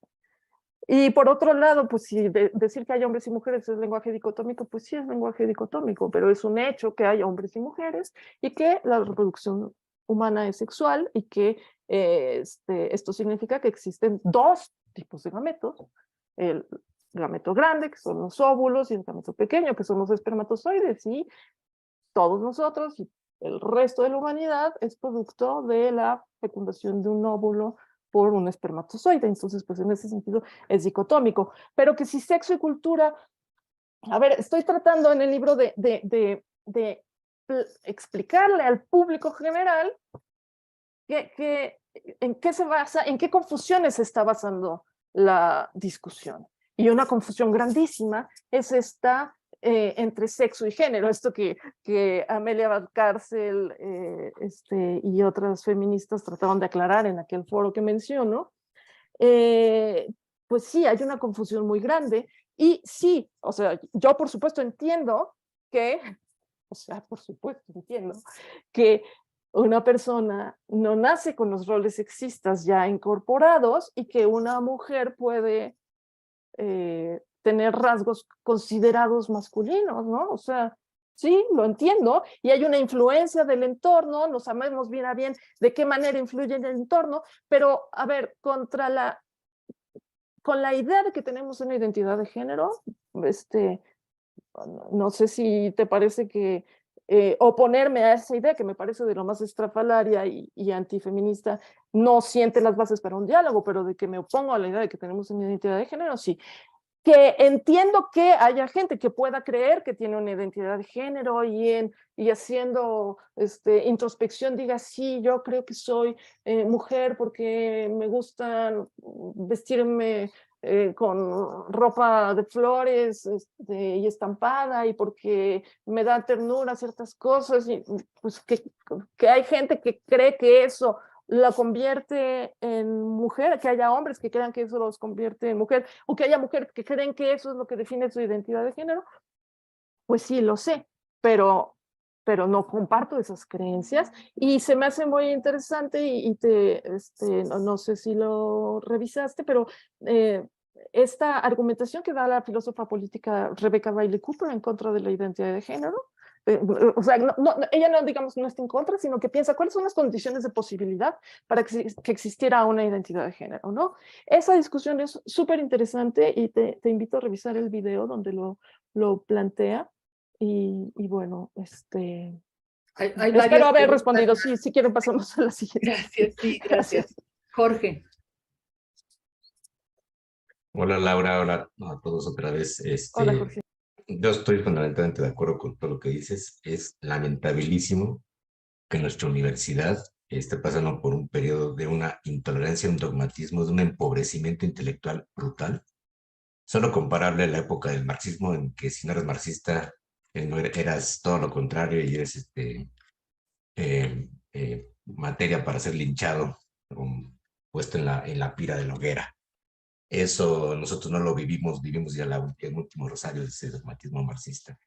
Y por otro lado, pues si decir que hay hombres y mujeres es lenguaje dicotómico, pues sí es lenguaje dicotómico, pero es un hecho que hay hombres y mujeres y que la reproducción humana es sexual y que esto significa que existen dos tipos de gametos, el gameto grande, que son los óvulos, y el gameto pequeño, que son los espermatozoides, y todos nosotros y el resto de la humanidad es producto de la fecundación de un óvulo por un espermatozoide. Entonces, pues en ese sentido es dicotómico. Pero que si sexo y cultura, a ver, estoy tratando en el libro de explicarle al público general en qué se basa, en qué confusiones se está basando la discusión. Y una confusión grandísima es esta entre sexo y género, esto que Amelia Valcárcel y otras feministas trataron de aclarar en aquel foro que menciono. Pues sí, hay una confusión muy grande, y sí, o sea, yo por supuesto entiendo que una persona no nace con los roles sexistas ya incorporados y que una mujer puede tener rasgos considerados masculinos, ¿no? O sea, Sí, lo entiendo, y hay una influencia del entorno, no sabemos bien a bien de qué manera influye en el entorno, pero a ver, con la idea de que tenemos una identidad de género, no sé si te parece que oponerme a esa idea, que me parece de lo más estrafalaria y antifeminista, no siente las bases para un diálogo, pero de que me opongo a la idea de que tenemos una identidad de género, sí. Que entiendo que haya gente que pueda creer que tiene una identidad de género y haciendo introspección diga, sí, yo creo que soy mujer porque me gusta vestirme con ropa de flores y estampada y porque me da ternura ciertas cosas, y pues que hay gente que cree que eso la convierte en mujer, que haya hombres que crean que eso los convierte en mujer, o que haya mujeres que creen que eso es lo que define su identidad de género, pues sí, lo sé, pero no comparto esas creencias y se me hace muy interesante no sé si lo revisaste, pero esta argumentación que da la filósofa política Rebecca Riley Cooper en contra de la identidad de género, o sea, ella no, digamos, no está en contra, sino que piensa cuáles son las condiciones de posibilidad para que existiera una identidad de género, ¿no? Esa discusión es súper interesante y te invito a revisar el video donde lo plantea. Y bueno, Hay espero varias haber preguntas respondido. más. Sí, si quieren pasamos a la siguiente. Gracias, sí, gracias. Jorge. Hola Laura, hola a todos otra vez. Hola, Jorge. Yo estoy fundamentalmente de acuerdo con todo lo que dices. Es lamentabilísimo que nuestra universidad esté pasando por un periodo de una intolerancia, un dogmatismo, de un empobrecimiento intelectual brutal, solo comparable a la época del marxismo, en que si no eras marxista, eras todo lo contrario y eres materia para ser linchado, puesto en la pira de la hoguera. Eso nosotros no lo vivimos ya el último rosario de ese dogmatismo marxista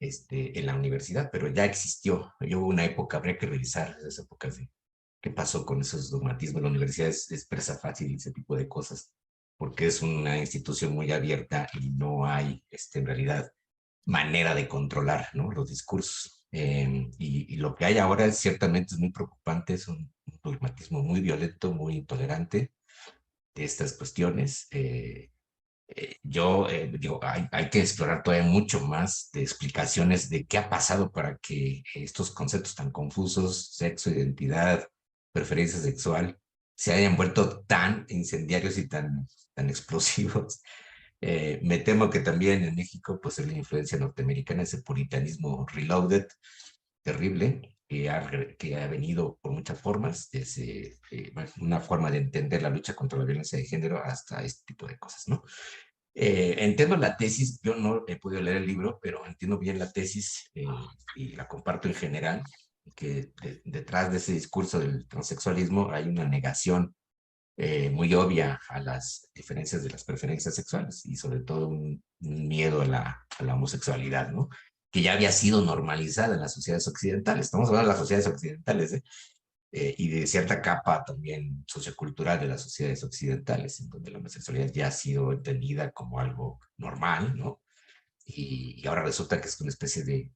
en la universidad, pero ya existió. Hubo una época, habría que revisar esas épocas de qué pasó con esos dogmatismos. La universidad es presa fácil y ese tipo de cosas, porque es una institución muy abierta y no hay en realidad manera de controlar, ¿no?, los discursos. Y lo que hay ahora ciertamente es muy preocupante, es un dogmatismo muy violento, muy intolerante de estas cuestiones. Yo digo, hay que explorar todavía mucho más de explicaciones de qué ha pasado para que estos conceptos tan confusos, sexo, identidad, preferencia sexual, se hayan vuelto tan incendiarios y tan explosivos. Me temo que también en México, pues es la influencia norteamericana, ese puritanismo reloaded, terrible, que ha venido por muchas formas, desde una forma de entender la lucha contra la violencia de género hasta este tipo de cosas, ¿no? Entiendo la tesis, yo no he podido leer el libro, pero entiendo bien la tesis y la comparto en general, que detrás de ese discurso del transexualismo hay una negación muy obvia a las diferencias de las preferencias sexuales y sobre todo un miedo a la homosexualidad, ¿no?, que ya había sido normalizada en las sociedades occidentales. Estamos hablando de las sociedades occidentales, y de cierta capa también sociocultural de las sociedades occidentales, en donde la homosexualidad ya ha sido entendida como algo normal, ¿no? Y ahora resulta que es una especie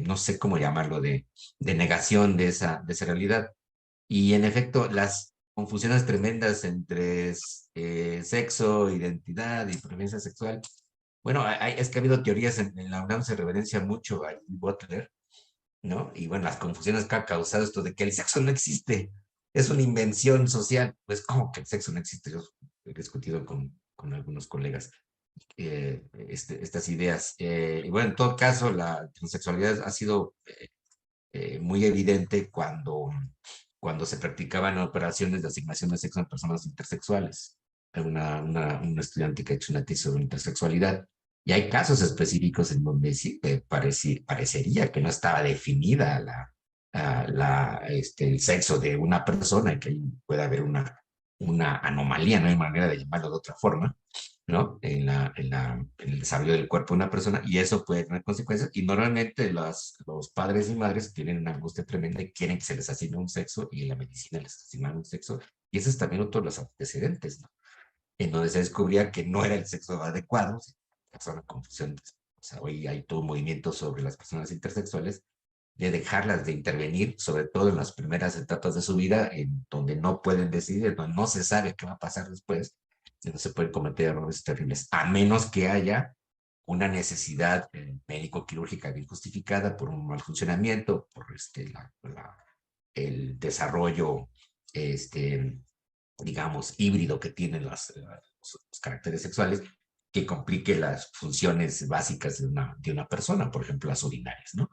no sé cómo llamarlo, de negación de esa realidad. Y en efecto, las confusiones tremendas entre sexo, identidad y preferencia sexual. Bueno, es que ha habido teorías en la UNAM, se reverencia mucho a Butler, ¿no? Y bueno, las confusiones que ha causado esto de que el sexo no existe, es una invención social. Pues, ¿cómo que el sexo no existe? Yo he discutido con algunos colegas estas ideas. Y bueno, en todo caso, la transexualidad ha sido muy evidente cuando se practicaban operaciones de asignación de sexo en personas intersexuales. Un estudiante que ha hecho una tesis sobre intersexualidad. Y hay casos específicos en donde sí parecería que no estaba definida el sexo de una persona y que ahí puede haber una anomalía, no hay manera de llamarlo de otra forma, ¿no? En el desarrollo del cuerpo de una persona, y eso puede tener consecuencias, y normalmente los padres y madres tienen una angustia tremenda y quieren que se les asigne un sexo, y en la medicina les asignan un sexo, y ese es también otro de los antecedentes, ¿no?, en donde se descubría que no era el sexo adecuado, causaba confusión O sea, hoy hay todo un movimiento sobre las personas intersexuales de dejarlas de intervenir, sobre todo en las primeras etapas de su vida, en donde no pueden decidir, donde no se sabe qué va a pasar después, donde se pueden cometer errores terribles, a menos que haya una necesidad médico-quirúrgica bien justificada por un mal funcionamiento, por el desarrollo, digamos, híbrido que tienen los caracteres sexuales, que complique las funciones básicas de una persona, por ejemplo, las urinarias, ¿no?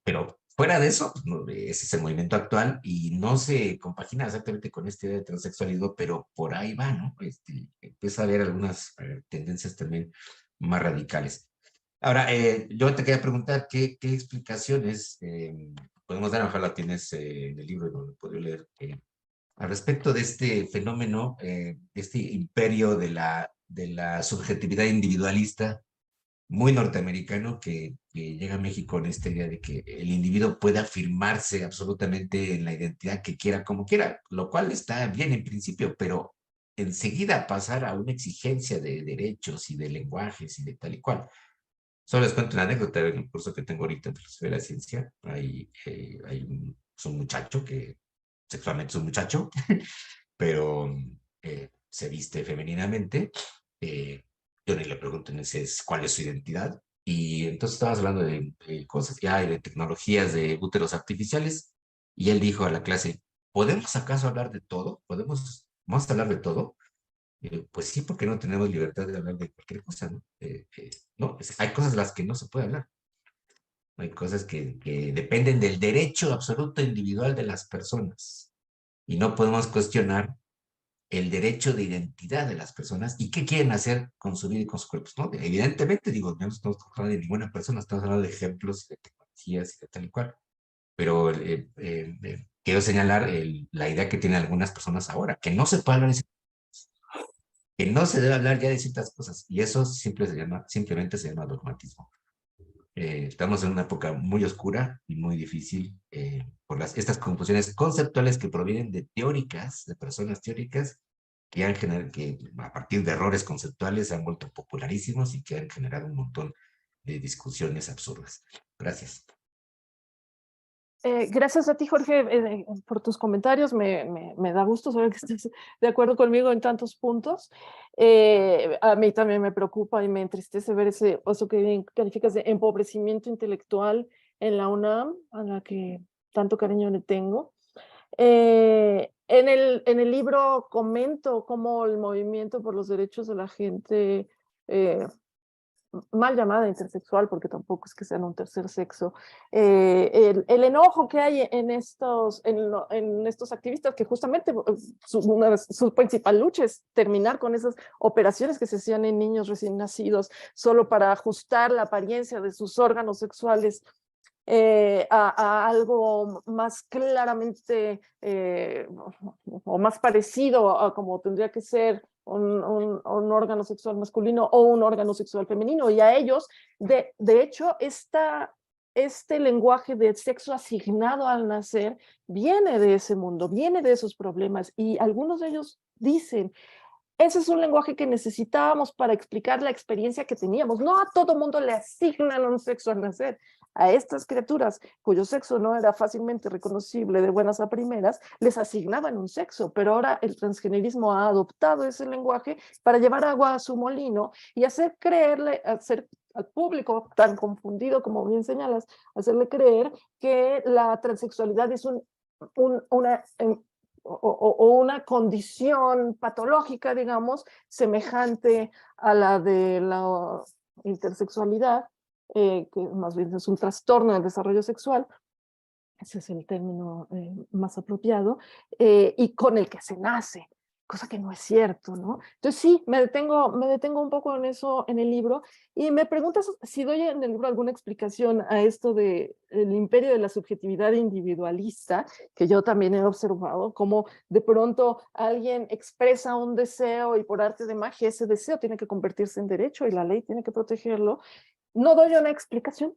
Pero fuera de eso, ¿no? Ese es el movimiento actual y no se compagina exactamente con esta idea de transexualismo, pero por ahí va, ¿no? Empieza a haber algunas tendencias también más radicales. Ahora, yo te quería preguntar qué explicaciones podemos dar, ojalá tienes en el libro donde puedo leer, al respecto de este fenómeno, de este imperio de la subjetividad individualista muy norteamericano que llega a México en esta idea de que el individuo puede afirmarse absolutamente en la identidad que quiera, como quiera, lo cual está bien en principio, pero enseguida pasar a una exigencia de derechos y de lenguajes y de tal y cual. Solo les cuento una anécdota en el curso que tengo ahorita en filosofía de la ciencia. Hay un muchacho que sexualmente es un muchacho, pero se viste femeninamente. Yo ni le pregunto cuál es su identidad. Y entonces estábamos hablando de cosas ya de tecnologías de úteros artificiales. Y él dijo a la clase, ¿podemos acaso hablar de todo? ¿Vamos a hablar de todo? Pues sí, porque no tenemos libertad de hablar de cualquier cosa, ¿no? No, hay cosas de las que no se puede hablar. Hay cosas que dependen del derecho absoluto individual de las personas. Y no podemos cuestionar el derecho de identidad de las personas y qué quieren hacer con su vida y con sus cuerpos, ¿no? Evidentemente, digo, no estamos hablando de ninguna persona, estamos hablando de ejemplos, de tecnologías y de tal y cual. Pero quiero señalar la idea que tienen algunas personas ahora, que no se puede hablar de que no se debe hablar ya de ciertas cosas, y eso simplemente se llama dogmatismo. Estamos en una época muy oscura y muy difícil por estas confusiones conceptuales que provienen de personas teóricas, que a partir de errores conceptuales se han vuelto popularísimos y que han generado un montón de discusiones absurdas. Gracias. Gracias a ti, Jorge, por tus comentarios. Me da gusto saber que estás de acuerdo conmigo en tantos puntos. A mí también me preocupa y me entristece ver eso que calificas de empobrecimiento intelectual en la UNAM, a la que tanto cariño le tengo. En el libro comento cómo el movimiento por los derechos de la gente mal llamada intersexual, porque tampoco es que sean un tercer sexo, el enojo que hay en estos activistas, que justamente su principal lucha es terminar con esas operaciones que se hacían en niños recién nacidos solo para ajustar la apariencia de sus órganos sexuales a algo más claramente o más parecido a como tendría que ser un órgano sexual masculino o un órgano sexual femenino, y a ellos, de hecho, este lenguaje de sexo asignado al nacer viene de ese mundo, viene de esos problemas, y algunos de ellos dicen, ese es un lenguaje que necesitábamos para explicar la experiencia que teníamos. No a todo mundo le asignan un sexo al nacer. A estas criaturas cuyo sexo no era fácilmente reconocible de buenas a primeras, les asignaban un sexo, pero ahora el transgenerismo ha adoptado ese lenguaje para llevar agua a su molino y hacer al público tan confundido como bien señalas, hacerle creer que la transexualidad es una condición patológica, digamos, semejante a la de la intersexualidad, que más bien es un trastorno del desarrollo sexual, ese es el término más apropiado, y con el que se nace, cosa que no es cierto, ¿no? Entonces sí, me detengo un poco en eso en el libro, y me preguntas si doy en el libro alguna explicación a esto del imperio de la subjetividad individualista, que yo también he observado, como de pronto alguien expresa un deseo y por arte de magia ese deseo tiene que convertirse en derecho y la ley tiene que protegerlo. No doy una explicación,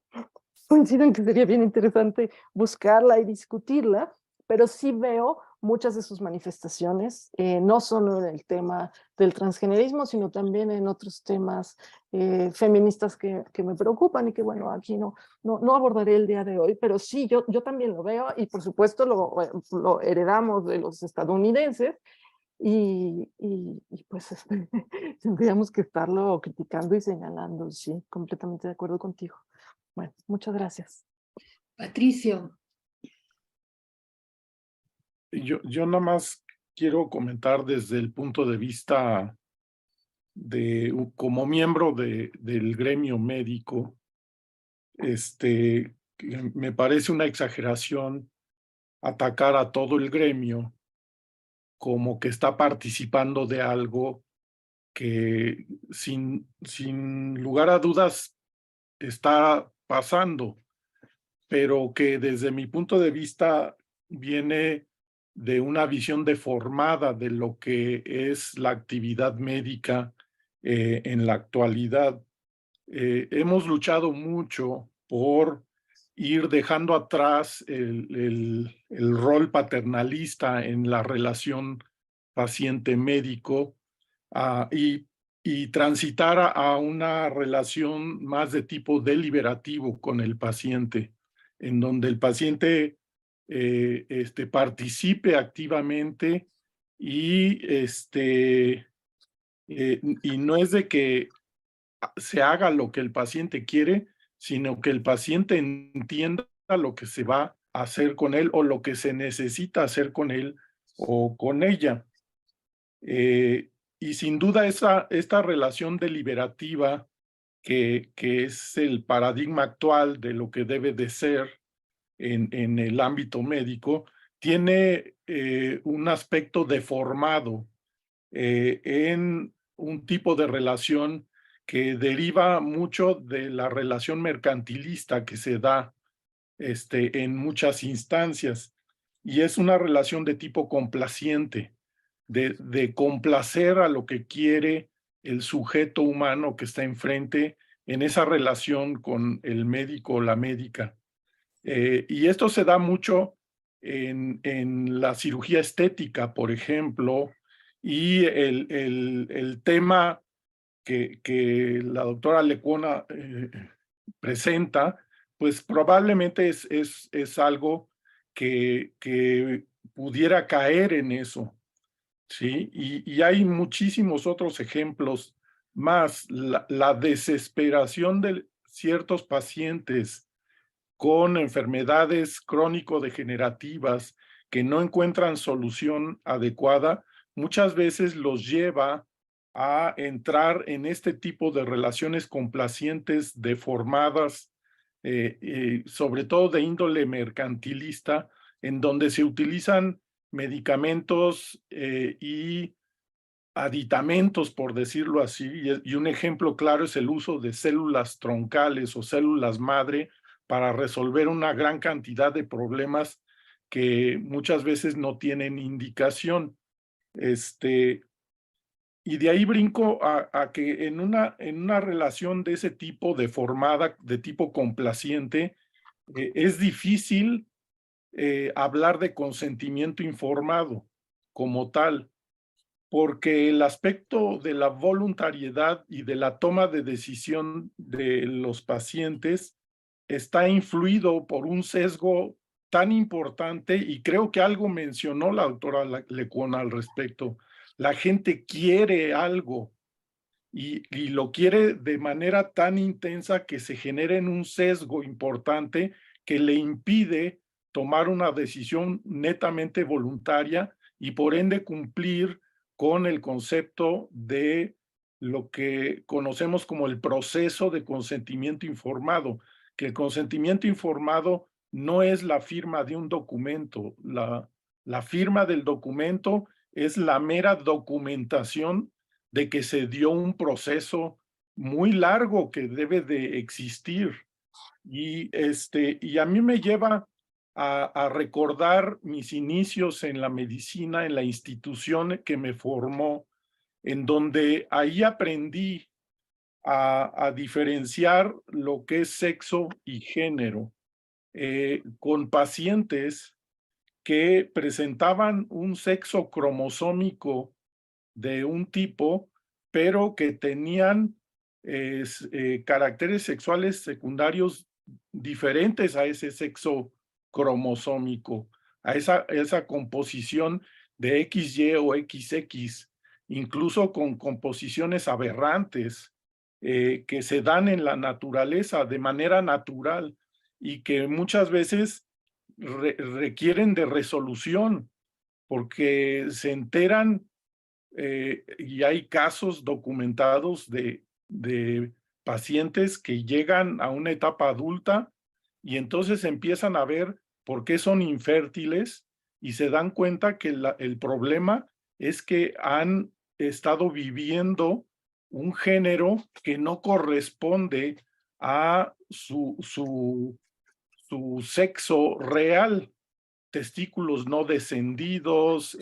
coincido en que sería bien interesante buscarla y discutirla, pero sí veo muchas de sus manifestaciones, no solo en el tema del transgenerismo, sino también en otros temas feministas que me preocupan y que, bueno, aquí no abordaré el día de hoy, pero sí, yo también lo veo y por supuesto lo heredamos de los estadounidenses y pues tendríamos que estarlo criticando y señalando, sí, completamente de acuerdo contigo. Bueno, muchas gracias. Patricio. Yo nada más quiero comentar desde el punto de vista como miembro del gremio médico, que me parece una exageración atacar a todo el gremio como que está participando de algo que sin lugar a dudas está pasando, pero que desde mi punto de vista viene de una visión deformada de lo que es la actividad médica en la actualidad. Hemos luchado mucho por ir dejando atrás el rol paternalista en la relación paciente-médico y transitar a una relación más de tipo deliberativo con el paciente, en donde el paciente participe activamente y no es de que se haga lo que el paciente quiere, sino que el paciente entienda lo que se va a hacer con él o lo que se necesita hacer con él o con ella. Y sin duda esta relación deliberativa que es el paradigma actual de lo que debe de ser en el ámbito médico, tiene un aspecto deformado en un tipo de relación que deriva mucho de la relación mercantilista que se da en muchas instancias. Y es una relación de tipo complaciente, de complacer a lo que quiere el sujeto humano que está enfrente en esa relación con el médico o la médica. Y esto se da mucho en la cirugía estética, por ejemplo, y el tema que la doctora Lecuona presenta, pues probablemente es algo que pudiera caer en eso, ¿sí? Y hay muchísimos otros ejemplos más. La desesperación de ciertos pacientes con enfermedades crónico-degenerativas que no encuentran solución adecuada, muchas veces los lleva a entrar en este tipo de relaciones complacientes, deformadas, sobre todo de índole mercantilista, en donde se utilizan medicamentos y aditamentos, por decirlo así, y un ejemplo claro es el uso de células troncales o células madre para resolver una gran cantidad de problemas que muchas veces no tienen indicación. Y de ahí brinco a que en una relación de ese tipo, deformada, de tipo complaciente, es difícil hablar de consentimiento informado como tal, porque el aspecto de la voluntariedad y de la toma de decisión de los pacientes está influido por un sesgo tan importante, y creo que algo mencionó la doctora Lecuona al respecto. La gente quiere algo y lo quiere de manera tan intensa que se genera en un sesgo importante que le impide tomar una decisión netamente voluntaria y por ende cumplir con el concepto de lo que conocemos como el proceso de consentimiento informado, que el consentimiento informado no es la firma de un documento. La firma del documento es la mera documentación de que se dio un proceso muy largo que debe de existir. Y a mí me lleva a recordar mis inicios en la medicina, en la institución que me formó, en donde ahí aprendí a diferenciar lo que es sexo y género, con pacientes que presentaban un sexo cromosómico de un tipo, pero que tenían caracteres sexuales secundarios diferentes a ese sexo cromosómico, a esa composición de XY o XX, incluso con composiciones aberrantes que se dan en la naturaleza de manera natural y que muchas veces requieren de resolución porque se enteran y hay casos documentados de pacientes que llegan a una etapa adulta y entonces empiezan a ver por qué son infértiles y se dan cuenta que el problema es que han estado viviendo un género que no corresponde a su sexo real, testículos no descendidos,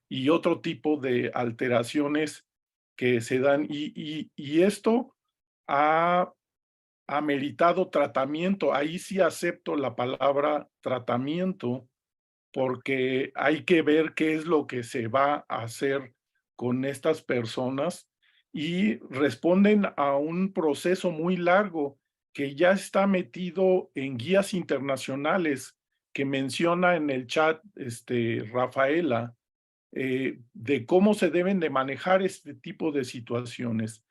y otro tipo de alteraciones que se dan. Y esto ha ameritado tratamiento. Ahí sí acepto la palabra tratamiento, porque hay que ver qué es lo que se va a hacer con estas personas y responden a un proceso muy largo que ya está metido en guías internacionales que menciona en el chat Rafaela, de cómo se deben de manejar este tipo de situaciones.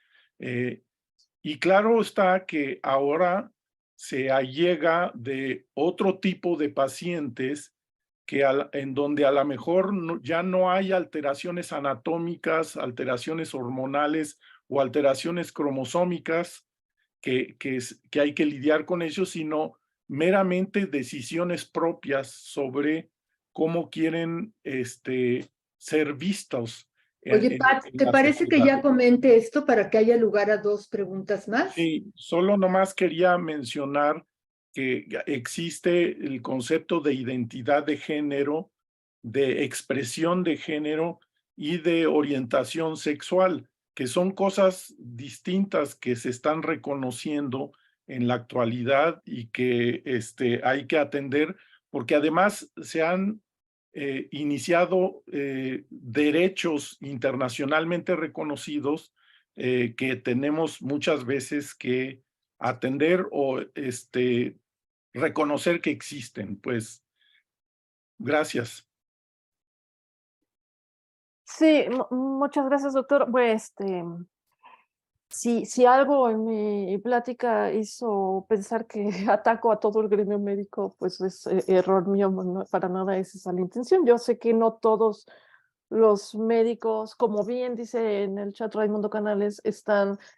Y claro está que ahora se allega de otro tipo de pacientes en donde a lo mejor ya no hay alteraciones anatómicas, alteraciones hormonales o alteraciones cromosómicas que hay que lidiar con ellos, sino meramente decisiones propias sobre cómo quieren ser vistos Oye, Pat, en ¿te la parece que sociedad. ya comente esto para que haya lugar a 2 preguntas más? Sí, solo nomás quería mencionar que existe el concepto de identidad de género, de expresión de género y de orientación sexual, que son cosas distintas que se están reconociendo en la actualidad y que hay que atender, porque además se han iniciado derechos internacionalmente reconocidos que tenemos muchas veces que atender o reconocer que existen. Pues, gracias. Sí, muchas gracias, doctor. Pues, si algo en mi plática hizo pensar que ataco a todo el gremio médico, pues es error mío, para nada es esa la intención. Yo sé que no todos los médicos, como bien dice en el chat Raimundo Canales,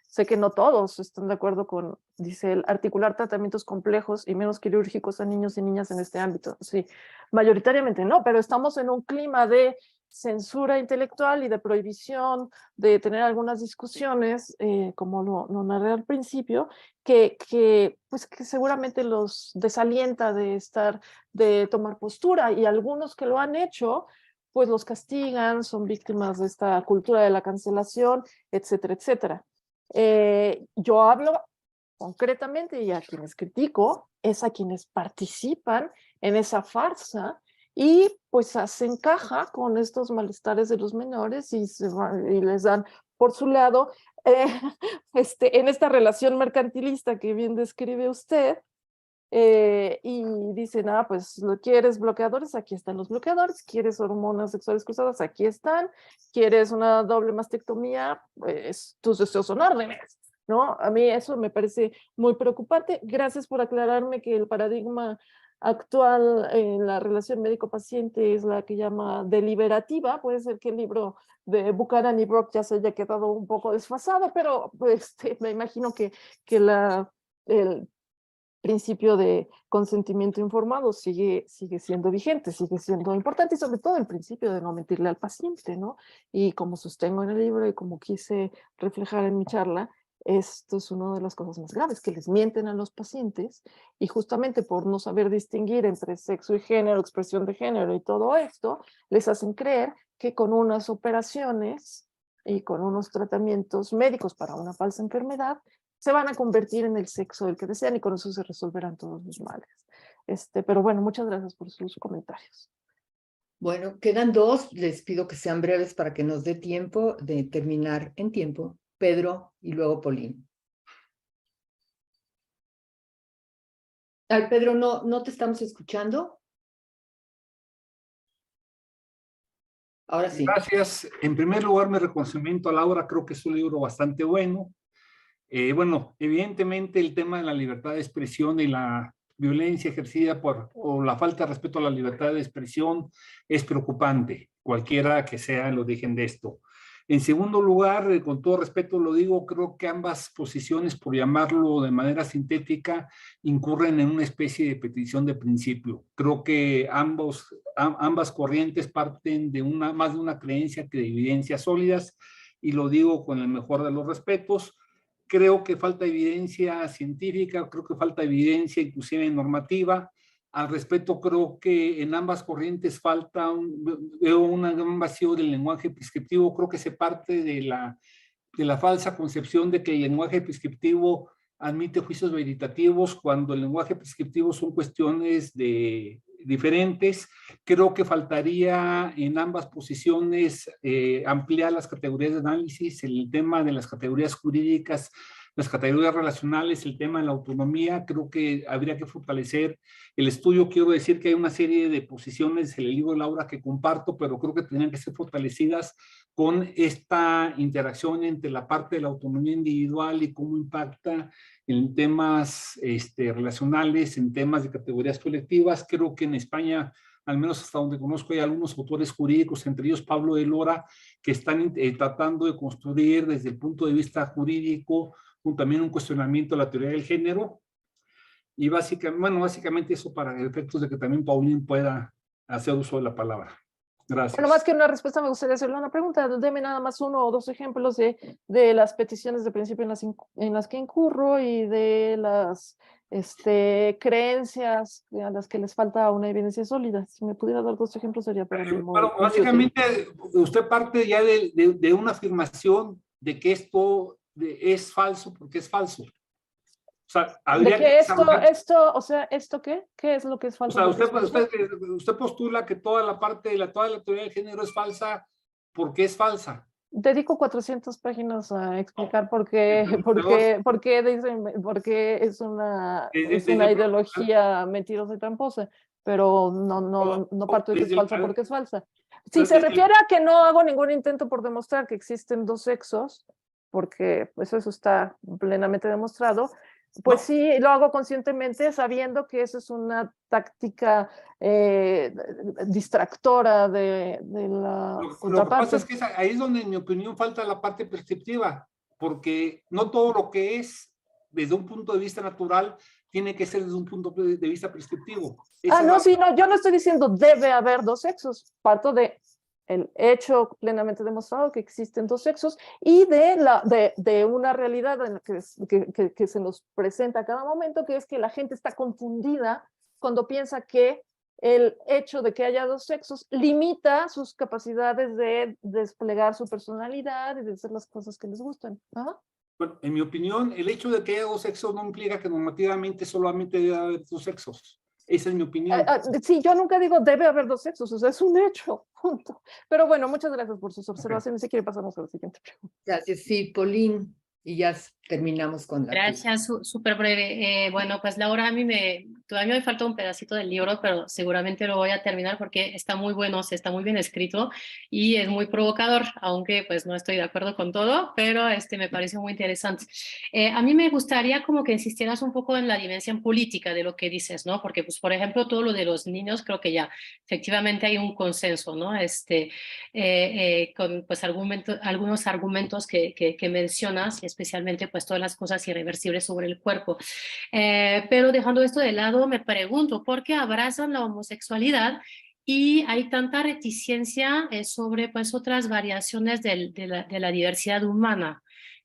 sé que no todos están de acuerdo con, dice, el articular tratamientos complejos y menos quirúrgicos a niños y niñas en este ámbito. Sí, mayoritariamente no, pero estamos en un clima de censura intelectual y de prohibición de tener algunas discusiones, como lo narré al principio, pues que seguramente los desalienta de tomar postura, y algunos que lo han hecho, pues los castigan, son víctimas de esta cultura de la cancelación, etcétera, etcétera. Yo hablo concretamente, y a quienes critico es a quienes participan en esa farsa y pues se encaja con estos malestares de los menores y les dan por su lado en esta relación mercantilista que bien describe usted. Y dicen, pues ¿quieres bloqueadores? Aquí están los bloqueadores. ¿Quieres hormonas sexuales cruzadas? Aquí están. ¿Quieres una doble mastectomía? Pues tus deseos son órdenes, ¿no? A mí eso me parece muy preocupante. Gracias por aclararme que el paradigma actual en la relación médico-paciente es la que llama deliberativa. Puede ser que el libro de Buchanan y Brock ya se haya quedado un poco desfasado, pero me imagino que el principio de consentimiento informado sigue siendo vigente, sigue siendo importante, y sobre todo el principio de no mentirle al paciente, ¿no? Y como sostengo en el libro y como quise reflejar en mi charla, esto es una de las cosas más graves, que les mienten a los pacientes, y justamente por no saber distinguir entre sexo y género, expresión de género y todo esto, les hacen creer que con unas operaciones y con unos tratamientos médicos para una falsa enfermedad se van a convertir en el sexo del que desean y con eso se resolverán todos los males. Pero bueno, muchas gracias por sus comentarios. Bueno, quedan dos. Les pido que sean breves para que nos dé tiempo de terminar en tiempo. Pedro y luego Polín. Ay, Pedro, no te estamos escuchando. Ahora sí. Gracias. En primer lugar, mi reconocimiento a Laura, creo que es un libro bastante bueno. Bueno, evidentemente el tema de la libertad de expresión y la violencia ejercida o la falta de respeto a la libertad de expresión es preocupante, cualquiera que sea el origen de esto. En segundo lugar, con todo respeto lo digo, creo que ambas posiciones, por llamarlo de manera sintética, incurren en una especie de petición de principio. Creo que ambas corrientes parten de más de una creencia que de evidencias sólidas, y lo digo con el mejor de los respetos. Creo que falta evidencia científica, creo que falta evidencia inclusive normativa. Al respecto, creo que en ambas corrientes veo un gran vacío del lenguaje prescriptivo. Creo que se parte de la falsa concepción de que el lenguaje prescriptivo admite juicios veritativos cuando el lenguaje prescriptivo son cuestiones diferentes. Creo que faltaría en ambas posiciones ampliar las categorías de análisis, el tema de las categorías jurídicas, las categorías relacionales, el tema de la autonomía. Creo que habría que fortalecer el estudio. Quiero decir que hay una serie de posiciones en el libro de Laura que comparto, pero creo que tendrían que ser fortalecidas con esta interacción entre la parte de la autonomía individual y cómo impacta en temas relacionales, en temas de categorías colectivas. Creo que en España, al menos hasta donde conozco, hay algunos autores jurídicos, entre ellos Pablo de Lora, que están tratando de construir desde el punto de vista jurídico también un cuestionamiento de la teoría del género. Y básicamente eso para efectos de que también Paulín pueda hacer uso de la palabra. Gracias. Bueno, más que una respuesta, me gustaría hacerle una pregunta. Deme nada más 1 o 2 ejemplos de las peticiones de principio en las que incurro y de las creencias a las que les falta una evidencia sólida. Si me pudiera dar 2 ejemplos sería para mí muy Bueno, básicamente usted parte ya de una afirmación de que esto es falso porque es falso. O sea, habría que ¿esto qué? ¿Qué es lo que es falso? O sea, usted postula que toda la teoría del género es falsa porque es falsa. Dedico 400 páginas a explicar por qué es una ideología mentirosa y tramposa, pero no parto de que es falsa porque es falsa. Si se refiere a que no hago ningún intento por demostrar que existen 2 sexos, porque pues eso está plenamente demostrado, pues sí, lo hago conscientemente sabiendo que eso es una táctica distractora de la contraparte. Lo que pasa es que ahí es donde, en mi opinión, falta la parte prescriptiva, porque no todo lo que es desde un punto de vista natural tiene que ser desde un punto de vista prescriptivo. Yo no estoy diciendo debe haber 2 sexos, parto de el hecho plenamente demostrado que existen 2 sexos y de una realidad en la que se nos presenta a cada momento, que es que la gente está confundida cuando piensa que el hecho de que haya 2 sexos limita sus capacidades de desplegar su personalidad y de hacer las cosas que les gustan. ¿Ah? Bueno, en mi opinión, el hecho de que haya 2 sexos no implica que normativamente solamente debe haber 2 sexos. Esa es mi opinión. Sí, yo nunca digo debe haber 2 sexos, o sea, es un hecho, punto. Pero bueno, muchas gracias por sus observaciones. Si quiere pasamos a la siguiente pregunta. Gracias, sí, Polín, y ya terminamos con la... Gracias, súper breve. Bueno, pues Laura, todavía me falta un pedacito del libro, pero seguramente lo voy a terminar porque está muy bueno, está muy bien escrito y es muy provocador, aunque pues no estoy de acuerdo con todo, pero me pareció muy interesante. A mí me gustaría como que insistieras un poco en la dimensión política de lo que dices, ¿no? Porque, pues, por ejemplo, todo lo de los niños, creo que ya efectivamente hay un consenso, ¿no? Con pues algunos argumentos que mencionas, especialmente pues todas las cosas irreversibles sobre el cuerpo. Pero dejando esto de lado, me pregunto, ¿por qué abrazan la homosexualidad y hay tanta reticencia sobre pues otras variaciones de la diversidad humana?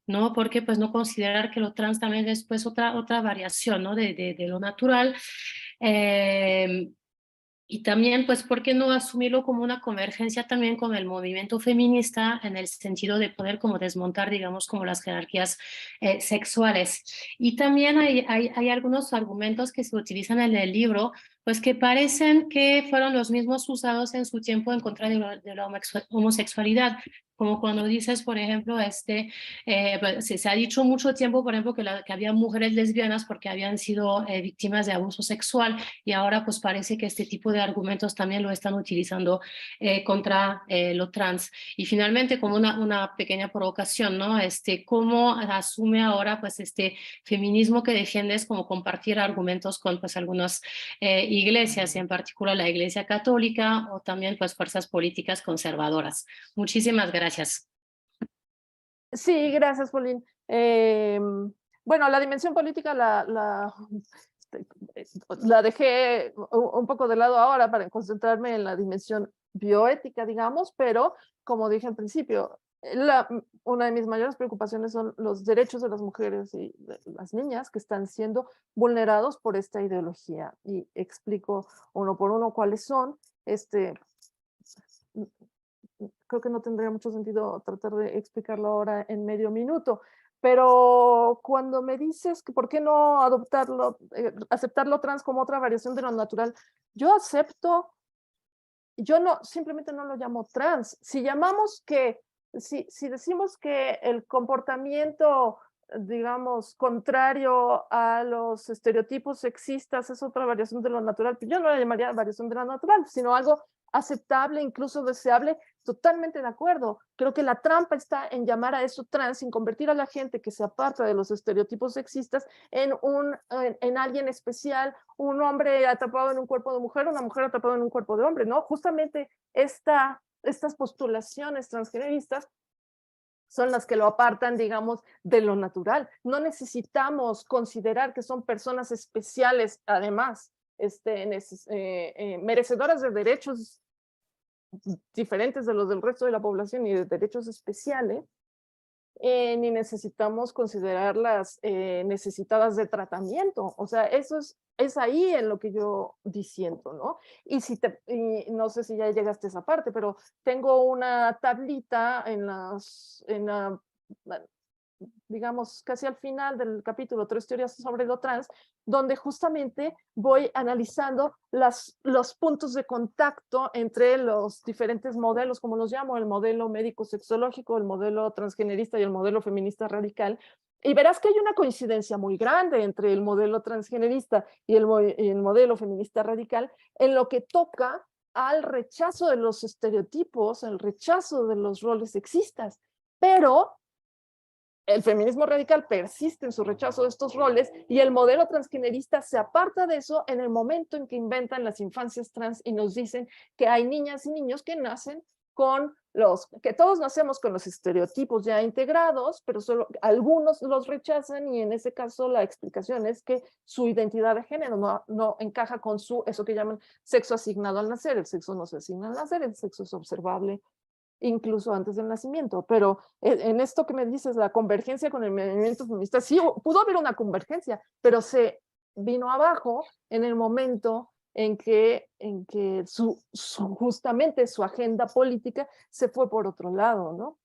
¿No? Porque pues no considerar que lo trans también es pues otra variación, ¿no? de lo natural. Y también, pues, ¿por qué no asumirlo como una convergencia también con el movimiento feminista en el sentido de poder como desmontar, digamos, como las jerarquías sexuales? Y también hay algunos argumentos que se utilizan en el libro, pues que parecen que fueron los mismos usados en su tiempo en contra de la homosexualidad. Como cuando dices, por ejemplo, pues, se ha dicho mucho tiempo, por ejemplo, que había mujeres lesbianas porque habían sido víctimas de abuso sexual, y ahora pues parece que este tipo de argumentos también lo están utilizando contra lo trans. Y finalmente, como una pequeña provocación, ¿no? ¿Cómo asume ahora pues este feminismo que defiendes como compartir argumentos con pues algunas iglesias, y en particular la Iglesia Católica o también pues fuerzas políticas conservadoras? Muchísimas gracias. Sí, gracias, Pauline. Bueno, la dimensión política la dejé un poco de lado ahora para concentrarme en la dimensión bioética, digamos, pero como dije al principio, una de mis mayores preocupaciones son los derechos de las mujeres y de las niñas que están siendo vulnerados por esta ideología. Y explico uno por uno cuáles son. Creo que no tendría mucho sentido tratar de explicarlo ahora en medio minuto, pero cuando me dices que por qué no aceptarlo trans como otra variación de lo natural, yo acepto, yo no, simplemente no lo llamo trans. Si decimos que el comportamiento, digamos, contrario a los estereotipos sexistas es otra variación de lo natural, yo no la llamaría variación de lo natural, sino algo aceptable, incluso deseable. Totalmente de acuerdo. Creo que la trampa está en llamar a eso trans, en convertir a la gente que se aparta de los estereotipos sexistas en alguien especial, un hombre atrapado en un cuerpo de mujer, una mujer atrapada en un cuerpo de hombre, ¿no? Justamente estas postulaciones transgeneristas son las que lo apartan, digamos, de lo natural. No necesitamos considerar que son personas especiales, además, merecedoras de derechos diferentes de los del resto de la población y de derechos especiales, ni necesitamos considerarlas necesitadas de tratamiento. O sea, eso es ahí en lo que yo disiento, ¿no? Y no sé si ya llegaste a esa parte, pero tengo una tablita digamos, casi al final del capítulo 3 teorías sobre lo trans, donde justamente voy analizando los puntos de contacto entre los diferentes modelos, como los llamo, el modelo médico-sexológico, el modelo transgenerista y el modelo feminista radical. Y verás que hay una coincidencia muy grande entre el modelo transgenerista y el modelo feminista radical en lo que toca al rechazo de los estereotipos, el rechazo de los roles sexistas. Pero el feminismo radical persiste en su rechazo de estos roles y el modelo transgenerista se aparta de eso en el momento en que inventan las infancias trans y nos dicen que hay niñas y niños que nacen que todos nacemos con los estereotipos ya integrados, pero solo algunos los rechazan, y en ese caso la explicación es que su identidad de género no encaja con eso que llaman sexo asignado al nacer. El sexo no se asigna al nacer, el sexo es observable incluso antes del nacimiento. Pero en esto que me dices, la convergencia con el movimiento feminista, sí, pudo haber una convergencia, pero se vino abajo en el momento en que justamente su agenda política se fue por otro lado, ¿no?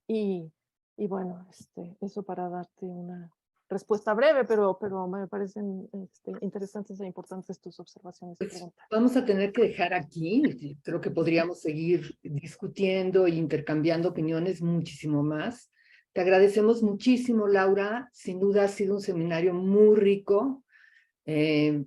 Y bueno, eso para darte una respuesta breve, pero me parecen interesantes e importantes tus observaciones y preguntas. Vamos a tener que dejar aquí. Creo que podríamos seguir discutiendo e intercambiando opiniones muchísimo más. Te agradecemos muchísimo, Laura. Sin duda ha sido un seminario muy rico,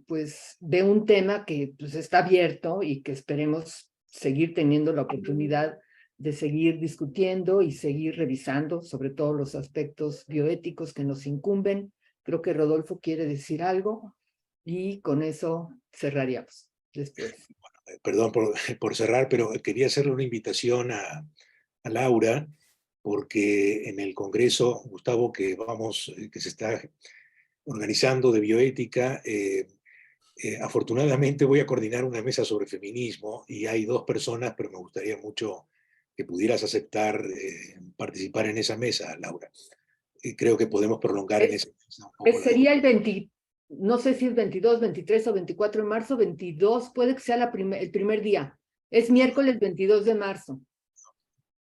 pues de un tema que pues, está abierto y que esperemos seguir teniendo la oportunidad de seguir discutiendo y seguir revisando, sobre todo los aspectos bioéticos que nos incumben. Creo que Rodolfo quiere decir algo y con eso cerraríamos después. Bueno, perdón por cerrar, pero quería hacerle una invitación a Laura, porque en el Congreso, Gustavo, que se está organizando de bioética, afortunadamente voy a coordinar una mesa sobre feminismo y hay 2 personas, pero me gustaría mucho que pudieras aceptar participar en esa mesa, Laura. Creo que podemos prolongar en esa mesa un poco. Sería el no sé si es 22, 23 o 24 de marzo, 22, puede que sea el primer día. Es miércoles 22 de marzo.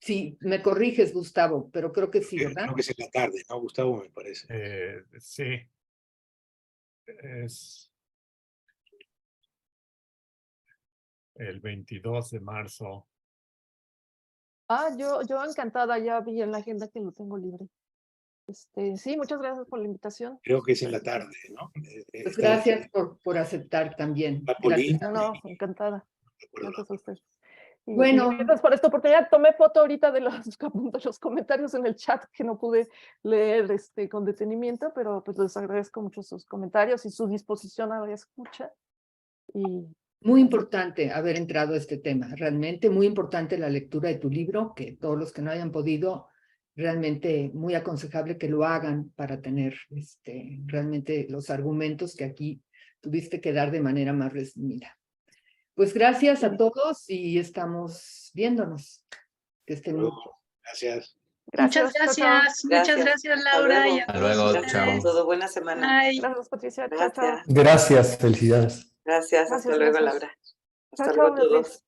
Sí, me corriges, Gustavo, pero creo que sí, ¿verdad? Creo que es en la tarde, ¿no, Gustavo? Me parece. Sí. Es el 22 de marzo. Yo encantada, ya vi en la agenda que lo tengo libre. Sí, muchas gracias por la invitación. Creo que es en la tarde, ¿no? Pues gracias por aceptar también. Gracias. No, encantada. Gracias a usted. Bueno. Gracias por esta oportunidad. Tomé foto ahorita de los comentarios en el chat que no pude leer con detenimiento, pero pues les agradezco mucho sus comentarios y su disposición a la escucha. Muy importante haber entrado a este tema, realmente muy importante la lectura de tu libro, que todos los que no hayan podido, realmente muy aconsejable que lo hagan para tener realmente los argumentos que aquí tuviste que dar de manera más resumida. Pues gracias a todos y estamos viéndonos. Que estén muy bien. Gracias. Muchas gracias. Muchas gracias, Laura. Hasta luego. Chao. Todo, buena semana. Bye. Gracias, Patricia. Gracias. Chao, chao. Gracias, felicidades. Gracias, hasta Gracias, luego, gracias. Laura. Chao, Hasta chao, luego a todos.